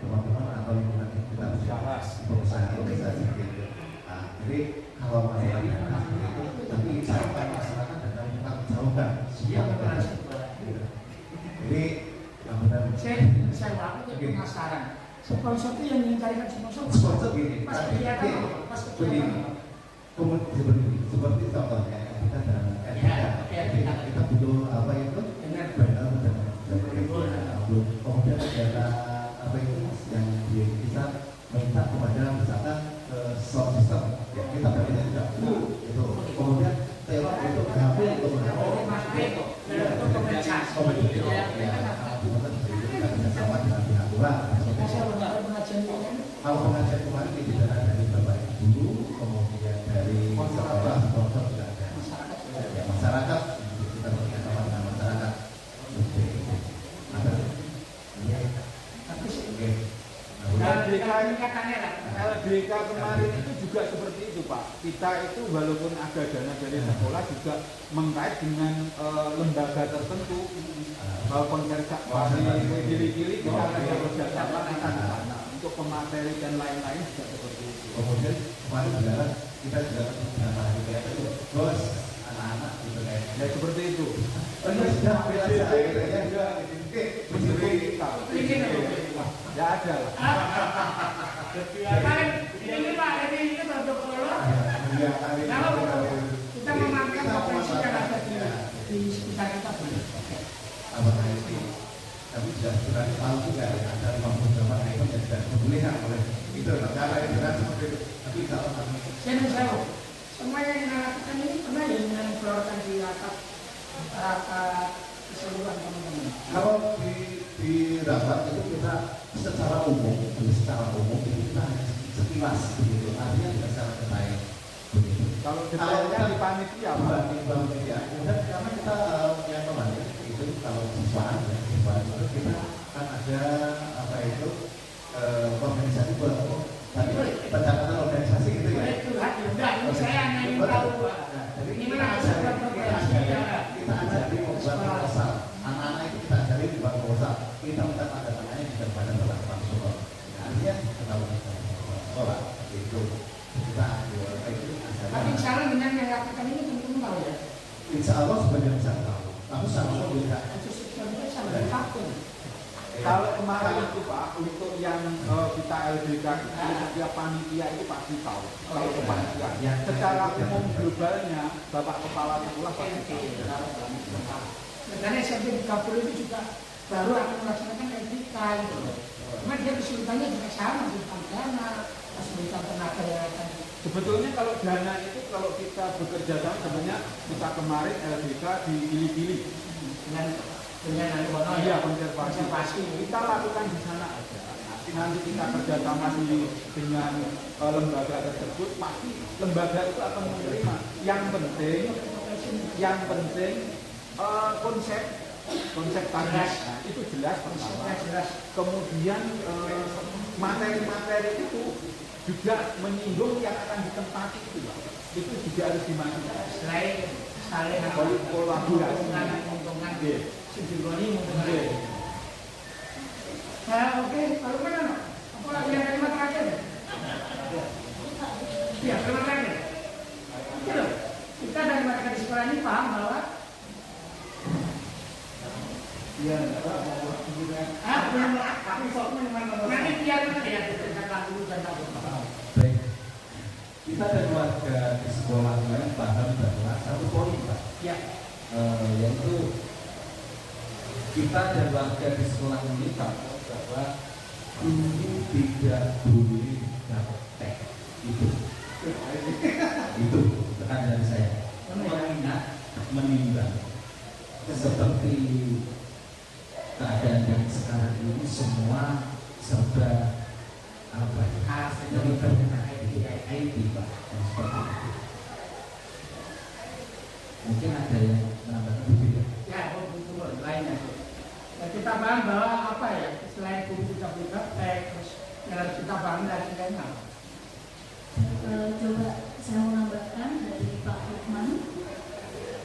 teman-teman atau lingkungan kita berusaha seperti itu. Nah, jadi kalau masalah dana seperti itu, tapi saya akan masyarakat dan kami jawabkan semua gitu. Jadi benar. Saya aku jadi penasaran. Sponsor itu yang mencarikan sponsor gini. Pas kegiatan, pas kegiatan. Kemudian seperti contohnya kita dan kita butuh apa itu banner dan kemudian ada apa itu yang kita minta kepada misalkan sound system ya, kita bagi tidak itu kemudian teori itu kami untuk sama dengan pihak luar. Kalau pengajian kemarin itu ada dari Bapak Ibu, kemudian dari sekolah sponsor juga ada ya, masyarakat kita bekerjasama dengan masyarakat. LDK kemarin itu juga seperti itu Pak. Kita itu walaupun ada dana dari sekolah juga mengkait dengan lembaga tertentu. Konservasi ciri-ciri kita ada kerjasama di sana untuk pemateri dan lain-lain juga seperti itu. Kemudian kemarin berjalan kita juga beberapa hari kayak itu, bos anak-anak gitu kayak. Ya seperti itu. Oh ya sudah ambil aja gitu ya. Oke, Mendukung kita. Ya ada lah. Ini Pak, ini protokol. ya hari ini Kita memakai potensi yang ada di sekitar kita. apa ini? Tapi sudah tahu juga ya, ada 58 item yang sudah dibolehkan oleh itu. Cara itu kan seperti itu. Tapi kalau kami Semua yang dilakukan ini pernah yang mengeluarkan di rapat keseluruhan teman-teman. kalau di rapat itu kita secara umum itu kita hanya sekilas begitu. Artinya tidak secara detail begitu. Kalau detailnya di panitia, Pak. Ya, kemudian karena kita yang kemarin itu kalau siswa itu kita kan ada apa itu organisasi tapi pendapatan organisasi gitu ya. Enggak, ini saya hanya ingin tahu Pak. Jadi Ini mana kita ajari membuat proposal. Anak-anak itu kita ajari membuat proposal. Kita minta tanda tangannya di depan belakang sekolah. Artinya kita sekolah itu kita itu Tapi sekarang dengan yang lakukan ini teman-teman tahu ya. Insya Allah sebagian besar tahu. Tapi sama Allah tidak. Kalau kemarin itu Pak, untuk yang kita LDK itu setiap panitia itu pasti tahu. Kalau ke panitia, secara umum globalnya Bapak Kepala Sekolah pasti tahu. Karena SMP di Kapur itu juga baru akan melaksanakan LDK gitu. Cuma dia kesulitannya juga sama, tentang dana, kesulitan tenaga yang akan. Sebetulnya kalau dana itu kalau kita bekerja sama sebenarnya kita kemarin LDK di Gili-Gili dengan iya konservasi kita lakukan di sana aja. Nanti kita kerjasama dengan lembaga tersebut, pasti lembaga itu akan menerima. Yang penting konsep tadi itu jelas pertama. Kemudian materi-materi itu juga menyinggung yang akan ditempati itu, Pak. Itu juga harus dimasukkan. Selain saling kolaborasi menguntungkan sejumlahnya menguntungkan. Oke, lalu mana? Apa lagi yang kalimat terakhir? Ya, kalimat terakhir. Kita dari mereka di sekolah ini paham bahwa nanti biar ya kita dulu dan baik. Kita dan warga di sekolah lain paham bahwa satu poin Pak, yaitu kita dan warga di sekolah ini tahu bahwa guru tidak boleh gaptek itu tekan dari saya mengingat menimbang seperti keadaan yang sekarang ini semua serba apa ya IT Pak, yang seperti itu. Mungkin ada yang menambahkan berbeda. Ya, betul lainnya. Ya, kita paham bahwa apa ya, selain guru tidak boleh terus yang harus kita paham dari lainnya. Coba saya menambahkan dari Pak Lukman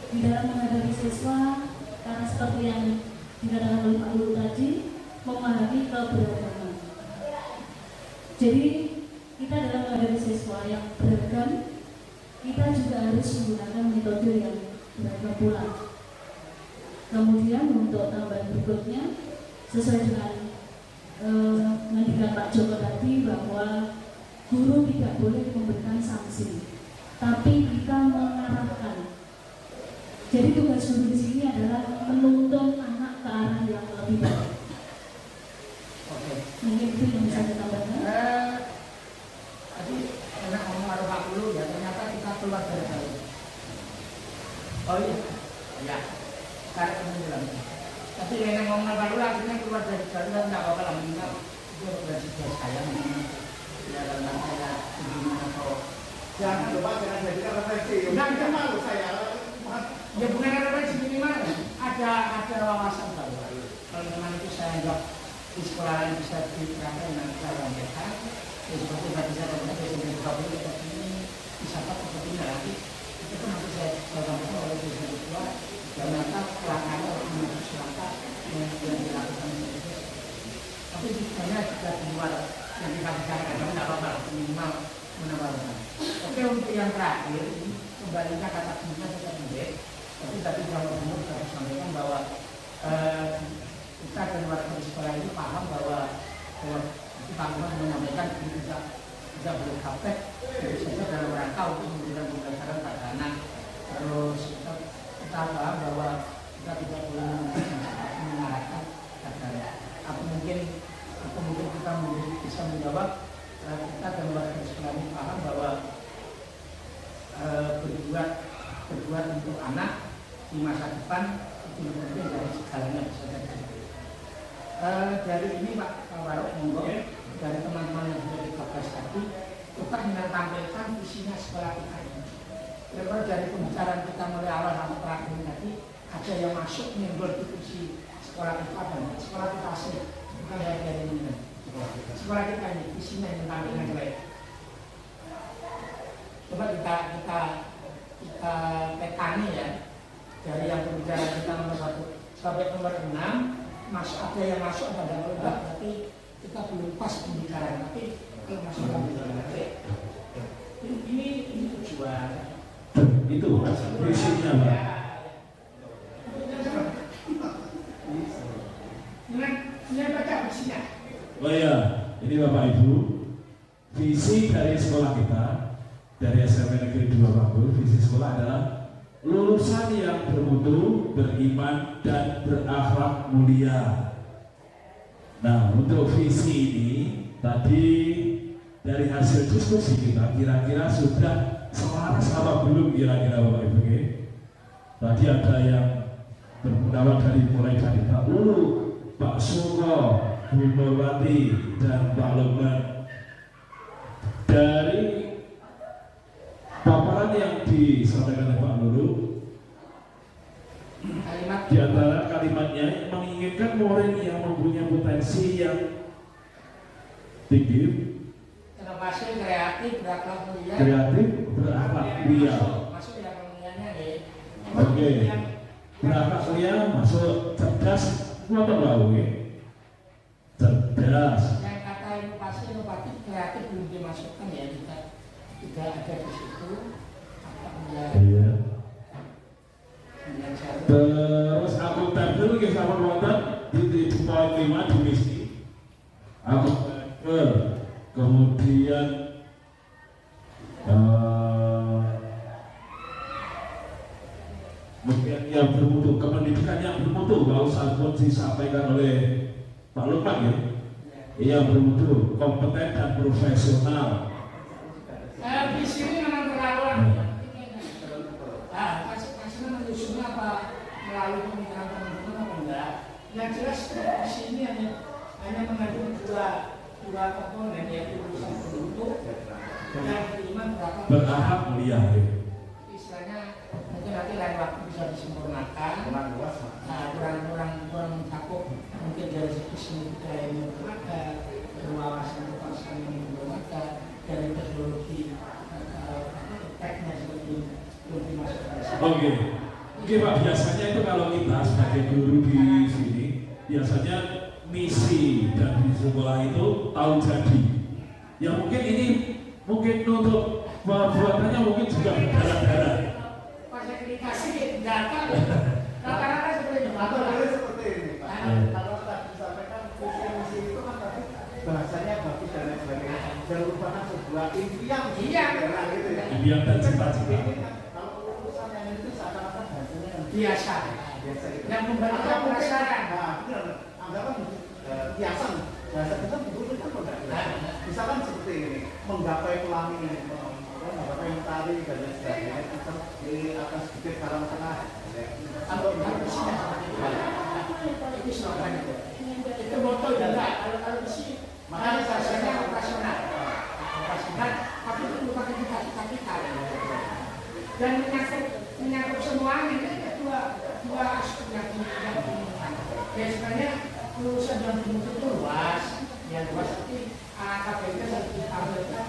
di dalam menghadapi siswa, karena seperti yang dikatakan oleh Pak Guru tadi, memahami keberagaman. Jadi kita dalam menghadapi siswa yang beragam, kita juga harus menggunakan metode yang beragam pula. Kemudian untuk tambahan berikutnya, sesuai dengan pendidikan Pak Joko tadi bahwa guru tidak boleh memberikan sanksi, tapi kita mengarahkan. Jadi tugas guru di sini adalah menuntun anak ke arah yang lebih baik. Oke. Mungkin itu yang bisa saya tambahkan. Tadi enak ngomong ada 40 ya, ternyata kita keluar dari jalur. Oh iya, ya. Sekarang kamu bilang. Tapi yang ngomong ada 40 akhirnya keluar dari jalur dan nggak apa-apa lah, minimal itu berarti saya ya dalam saya gimana atau Jangan lupa jangan jadikan refleksi. Enggak malu saya. ya bukan refleksi minimal ada wawasan baru. Kalau memang itu saya anggap di sekolah lain bisa diterapkan dengan cara mereka, ya seperti tadi saya katakan presiden Republik ini bisa seperti ini nanti itu kan nanti saya sampaikan oleh presiden kedua dan maka pelaksanaan menuju selangkah yang dilakukan itu. Tapi sebenarnya juga di luar yang kita bicarakan, tidak apa-apa minimal Kemudian untuk yang terakhir, ini kembalinya kata kuncinya kita pendek. Tapi tadi kalau umum kita sampaikan bahwa kita dan warga sekolah ini paham bahwa kita menyampaikan ini tidak boleh kapek, jadi saja dalam rangka untuk memberikan pembelajaran pada anak. Terus kita paham bahwa kita tidak boleh mengarahkan atau mungkin kita bisa menjawab kita dan warga sekolah ini paham bahwa berbuat untuk anak di masa depan itu lebih penting dari segalanya bisa terjadi. Dari ini Pak Warok monggo dari teman-teman yang sudah dikabas tadi kita ingin tampilkan visinya sekolah kita ini. Karena dari pembicaraan kita mulai awal sampai terakhir tadi ada yang masuk menyenggol di visi sekolah kita dan sekolah kita asli bukan dari ini. Sekolah kita ini visinya yang tampilkan jelek. Coba kita petani ya dari yang berbicara kita nomor 1 sampai nomor 6 ada yang masuk ada yang enggak, berarti kita belum pas pembicaraan. Tapi kalau masuk ini tujuan itu visinya Pak. Ini baca visinya. Oh ya, ini Bapak Ibu, visi dari sekolah kita dari SMP Negeri 2 Bangul, visi sekolah adalah lulusan yang bermutu, beriman, dan berakhlak mulia. Nah, untuk visi ini tadi dari hasil diskusi kita kira-kira sudah selaras apa belum kira-kira Bapak Ibu? Tadi ada yang berpendapat dari mulai dari Pak Lulu, Pak Suko, Bu Nurwati, dan Pak Lukman. Dari paparan yang disampaikan oleh Pak Lulu, di antara kalimatnya menginginkan murid yang mempunyai potensi yang tinggi, inovasi, kreatif, berakhlak mulia. Masuk yang mulianya ya. Oke. Berakhlak mulia masuk cerdas, apa tahu ya? Cerdas. Yang kata inovasi, inovatif, kreatif belum dimasukkan ya, kita tidak ada di situ. Iya. Terus akuntabel kita sama wonten di poin 5 di misi. Akuntabel, kemudian kemudian yang bermutu, kependidikan yang bermutu, nggak usah pun disampaikan oleh Pak Lukman ya. Yang bermutu, kompeten dan profesional. Visi ini memang terlaluan. Maksudnya menyusunnya apa melalui pemikiran teman-teman apa enggak? Yang jelas visi ini hanya mengandung dua komponen, yaitu urusan berbentuk dan beriman berakhlak mulia. Istilahnya mungkin nanti lain waktu bisa disempurnakan. Kurang mencakup mungkin dari segi seni budaya yang belum ada, berwawasan kebangsaan yang belum ada, dari teknologi teknya seperti belum dimasukkan. Oke, Pak, biasanya itu kalau kita sebagai guru di sini biasanya misi dan di sekolah itu tahun jadi. Ya mungkin ini untuk pembuatannya mungkin juga berdarah-darah. Pas aplikasi data rata-rata seperti itu. Seperti ini Pak. Kalau tadi disampaikan visi itu kan tadi bahasanya bagus dan lain sebagainya. Dan merupakan sebuah impian gitu ya. Impian dan cita-cita. Kalau urusan yang itu seakan-akan bahasanya Biasa. Yang membantu penasaran. Anggapan kiasan bahasa kita betul kan enggak. Misalkan seperti ini, menggapai pelangi, menggapai mentari dan lain sebagainya, kita akan sedikit karang tengah. Kalau isinya seperti itu slogan itu moto juga. Kalau isi makanya bahasanya operasional, tapi itu bukan cita-cita kita. Dan menyangkut semuanya ini dua aspek yang diinginkan. Ya sebenarnya lulusan yang begitu itu luas, yang luas tapi KPK harus ditampilkan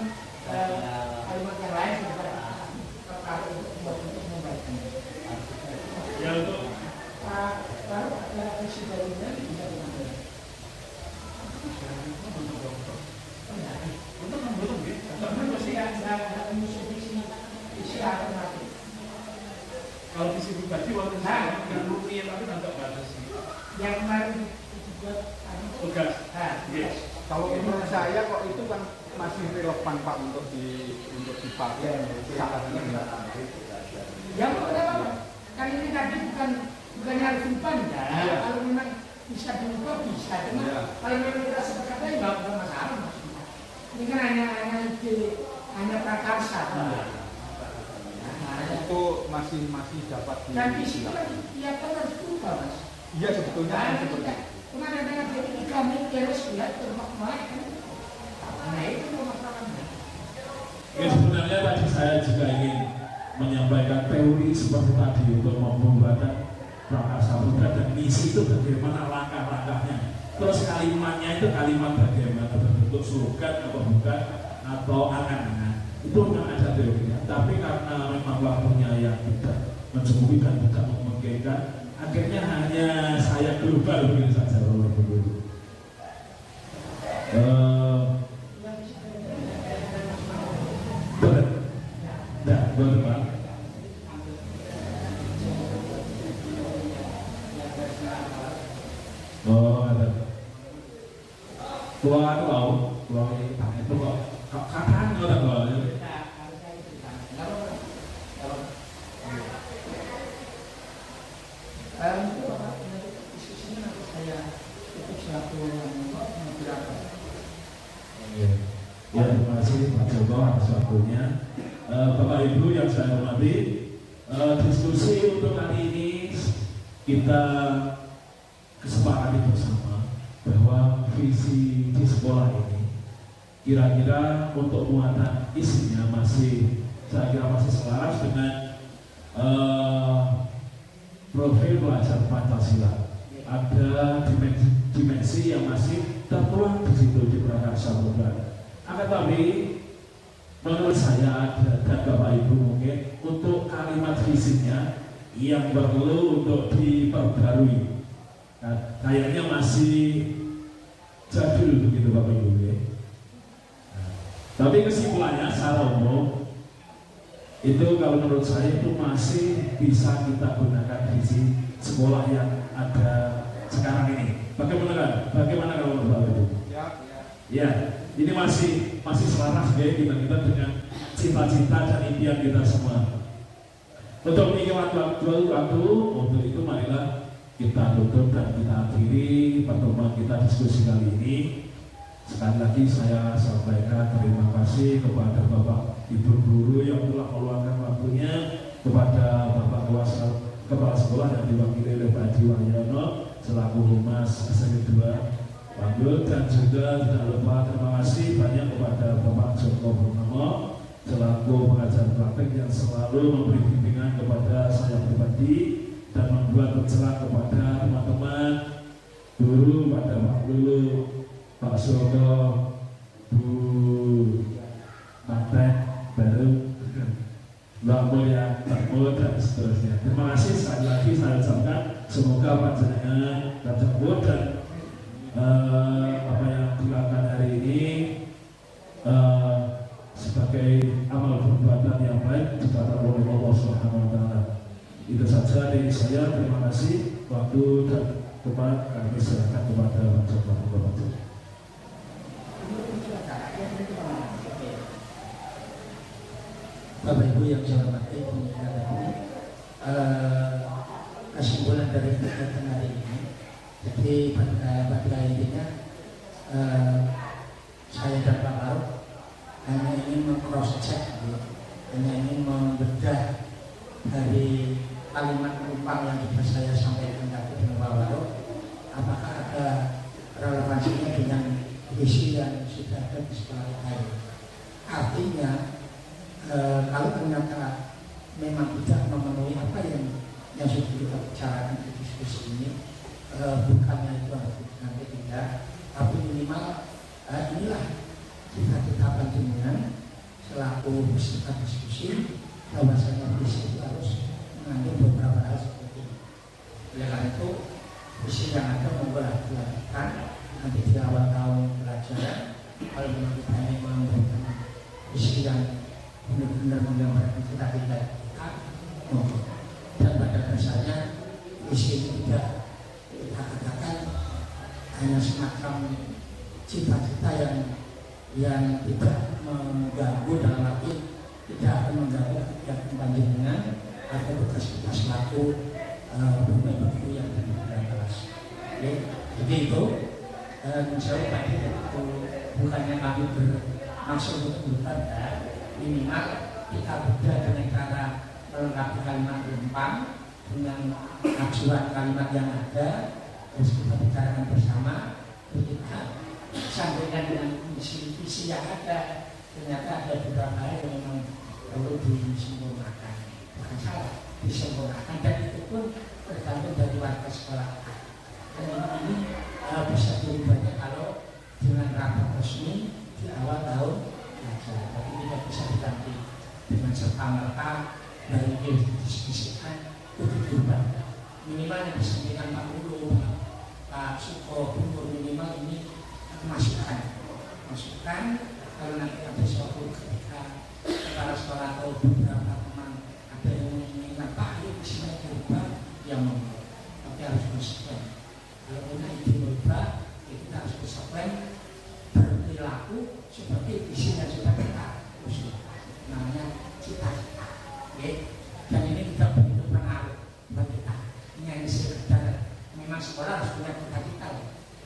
kalimat yang lain daripada tertarik untuk membaca. Ya untuk baru ada visi barunya bisa diambil. Untuk membuat, untuk mesti ada musuh visi Kalau visi pribadi waktu saya dengan rutin tapi tidak batas. Yang kemarin dibuat Tugas. Yes. Kalau menurut saya kok itu kan masih relevan Pak untuk dipakai saat ini. yang pertama kan ini tadi bukan harus lupa ya. Kalau memang bisa diubah bisa, cuma kalau memang kita sepakat ya nggak ada masalah maksudnya. Ini kan hanya ide, hanya prakarsa. Itu masih dapat Dan di situ kan tiap tahun harus berubah mas. Iya sebetulnya kan seperti itu. Kemana dengan jadi kami terus lihat termak kan. Nah itu masalahnya. Ya, sebenarnya tadi saya juga ingin menyampaikan teori seperti tadi untuk pembuatan prakarsa putra dan misi itu bagaimana langkah-langkahnya. Terus kalimatnya itu kalimat bagaimana berbentuk slogan atau bukan atau angan-angan. Itu memang ada teorinya. Tapi karena memang waktunya yang tidak mencukupi dan tidak memungkinkan, akhirnya hanya saya global begitu saja. Boleh Pak. Oh, ada. Keluar itu kok kapan orang keluar? Diskusinya nanti saya ikut selaku beberapa. Ya, terima kasih Pak Joko atas waktunya. Bapak Ibu yang saya hormati, diskusi untuk kali ini kita kesepakati bersama bahwa visi di sekolah ini kira-kira untuk muatan isinya saya kira masih selaras dengan profil pelajar Pancasila. Ada dimensi yang masih tertuang di situ di prakarsa putra. Akan tapi menurut saya dan Bapak Ibu mungkin untuk kalimat visinya yang perlu untuk diperbarui. Nah, kayaknya masih jadul begitu Bapak Ibu ya. Nah, tapi kesimpulannya secara umum itu kalau menurut saya itu masih bisa kita gunakan visi sekolah yang ada sekarang ini. Bagaimana kalau menurut Bapak Ibu? Ya, ini masih selaras ya kita dengan cita-cita dan impian kita semua. Untuk menyingkirkan waktu untuk itu marilah kita tutup dan kita akhiri pertemuan kita diskusi kali ini. Sekali lagi saya sampaikan terima kasih kepada Bapak Ibu Guru yang telah meluangkan waktunya, kepada Bapak Kepala Sekolah yang diwakili oleh Pak Adi Wahyono selaku Humas SMK 2 Panggul, dan juga tidak lupa terima kasih banyak kepada Bapak Joko Purnomo selaku pengajar praktek yang selalu memberi bimbingan kepada saya pribadi dan membuat tercerah kepada teman-teman guru, pada Pak Lulu, Pak Soto, Bu Matek, Baru, Mbak Mulya, Pak Mul, dan seterusnya. Terima kasih sekali lagi saya ucapkan semoga panjenengan terjebur dan apa yang dilakukan hari ini sebagai amal perbuatan yang baik dicatat oleh Allah Subhanahu wa taala. Itu saja dari saya. Terima kasih. Waktu dan tempat kami serahkan kepada Pak Joko. Bapak Ibu yang saya hormati, kesimpulan dari kegiatan hari ini. Jadi pada intinya saya dan Pak Faruk hanya ingin meng-cross check, hanya ingin membedah dari kalimat penumpang yang sudah saya sampaikan tadi dengan Pak Faruk, apakah ada relevansinya dengan visi yang sudah ada di sekolah lain. Artinya kalau ternyata memang tidak memenuhi apa yang sudah kita bicarakan di diskusi ini, bukannya itu harus nanti tidak, tapi minimal inilah kita tetapkan dengan selaku peserta diskusi bahwasanya visi itu harus mengandung beberapa hal seperti ini. Oleh karena itu visi yang ada membuat dilakukan nanti di awal tahun pelajaran, kalau memang kita ingin memberikan visi yang benar-benar menggambarkan cita-cita kita, dan visi ini tidak kita katakan hanya semacam cita-cita yang tidak mengganggu, dalam arti tidak akan mengganggu kegiatan panjenengan atau tugas kita selaku pemimpin buku yang ada di kelas. Oke, jadi itu saya tadi itu bukannya kami bermaksud untuk berbeda, minimal kita beda dengan cara melengkapi kalimat lempang dengan ajuan kalimat yang ada, terus kita bicarakan bersama, terus kita sampaikan dengan visi yang ada. Ternyata ada beberapa hal yang memang perlu disempurnakan, bukan salah, disempurnakan, dan itu pun tergantung dari warga sekolah. Dan ini bisa dirubahnya kalau dengan rapat resmi di awal tahun belajar. Tapi tidak bisa diganti dengan serta-merta dari diskusikan untuk dirubah. Minimal yang disampaikan Pak Guru, Pak Suko, Guru, minimal ini masukan. Kalau nanti ada suatu ketika kepala sekolah atau beberapa teman ada yang mengingat Pak, ayo bisa dirubah, ya mau, tapi harus konsekuen. Kalau punya ide berubah, ya kita harus konsekuen berperilaku seperti visi yang sudah kita usul. Namanya cita-cita, dan ini tidak begitu pengaruh buat kita. Ini hanya sekedar memang sekolah harus punya cita-cita.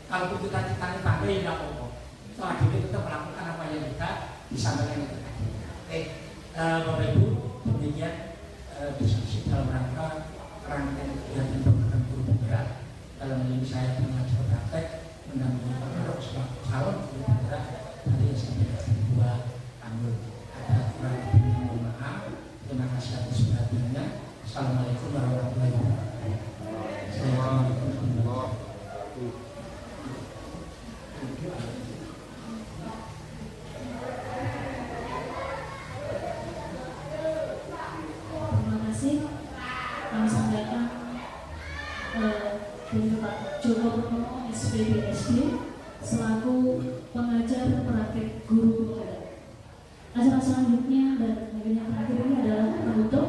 Kalau cita-cita ini pandai, tidak apa-apa. Soal diri kita melakukan apa yang kita disampaikan itu tadi. Bapak Ibu, demikian diskusi dalam rangka rangkaian kegiatan program guru penggerak. Dalam ini saya mengajar praktek mendampingi Pak Marok sebagai calon guru penggerak dari SMP 2 Tanggul. Ada kurang lebih, mohon maaf. Terima kasih atas perhatiannya. Assalamualaikum warahmatullahi wabarakatuh. Assalamualaikum warahmatullahi wabarakatuh. Kami sampaikan dari Pak Joko Purnomo SPB SD selaku pengajar praktek guru penggerak. Acara selanjutnya dan yang terakhir ini adalah penutup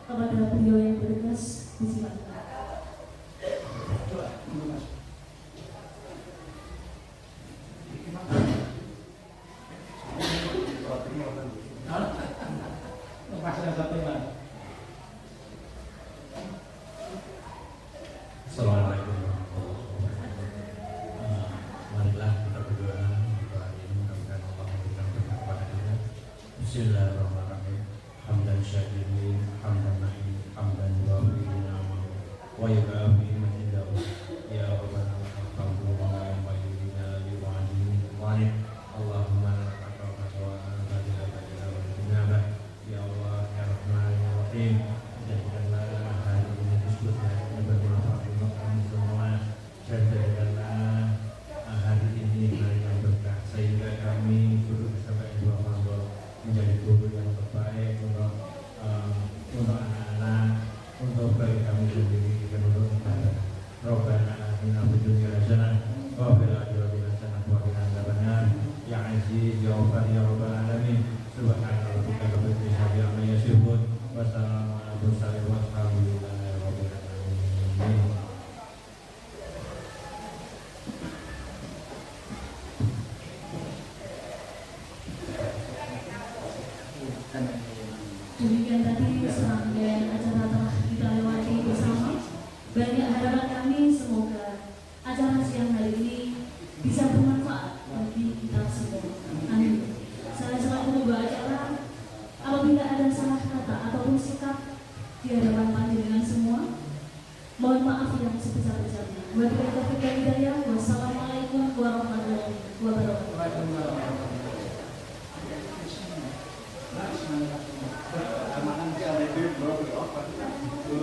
kepada beliau yang bertugas di sini. Assalamualaikum warahmatullahi wabarakatuh. Marilah kita berdoa untuk hari ini, mudah-mudahan Allah memberikan berkah kepada kita. Bismillahirrahmanirrahim. Hamdan syakirin, hamdan na'im, hamdan yuwafi ni'amahu wa yukafi majidahu. Ya Rabbana alhamdulillah wa yudina liwa'adini wa'id. Allahumma lakaka wa anadina wa jinabah. Ya Allah, ya Rahman, ya Rahim. Jadikanlah hari ini disebutnya bermanfaat untuk kami semua, dan jadikanlah hari ini hari yang berkah, sehingga kami guru sampai dua pondok menjadi guru yang terbaik untuk anak-anak, untuk bagi kami sendiri dan untuk negara. Rabbana atina fid dunya hasanah wa fil akhirati hasanah wa qina adzabannar. Ya Aziz ya Ghaffar ya Rabbal alamin. Subhana rabbika rabbil izzati amma yasifun wa salamun alal mursalin walhamdulillahi rabbil alamin. Demikian tadi serangkaian acara telah kita lewati bersama. Banyak harapan kami semoga acara siang hari ini bisa bermanfaat bagi kita semua. Amin. Saya selaku pembawa acara, apabila ada salah kata ataupun sikap di hadapan panjenengan semua, mohon maaf yang sebesar-besarnya. Wabillahi taufiq wal hidayah. Wassalamualaikum warahmatullahi wabarakatuh. Terima kasih.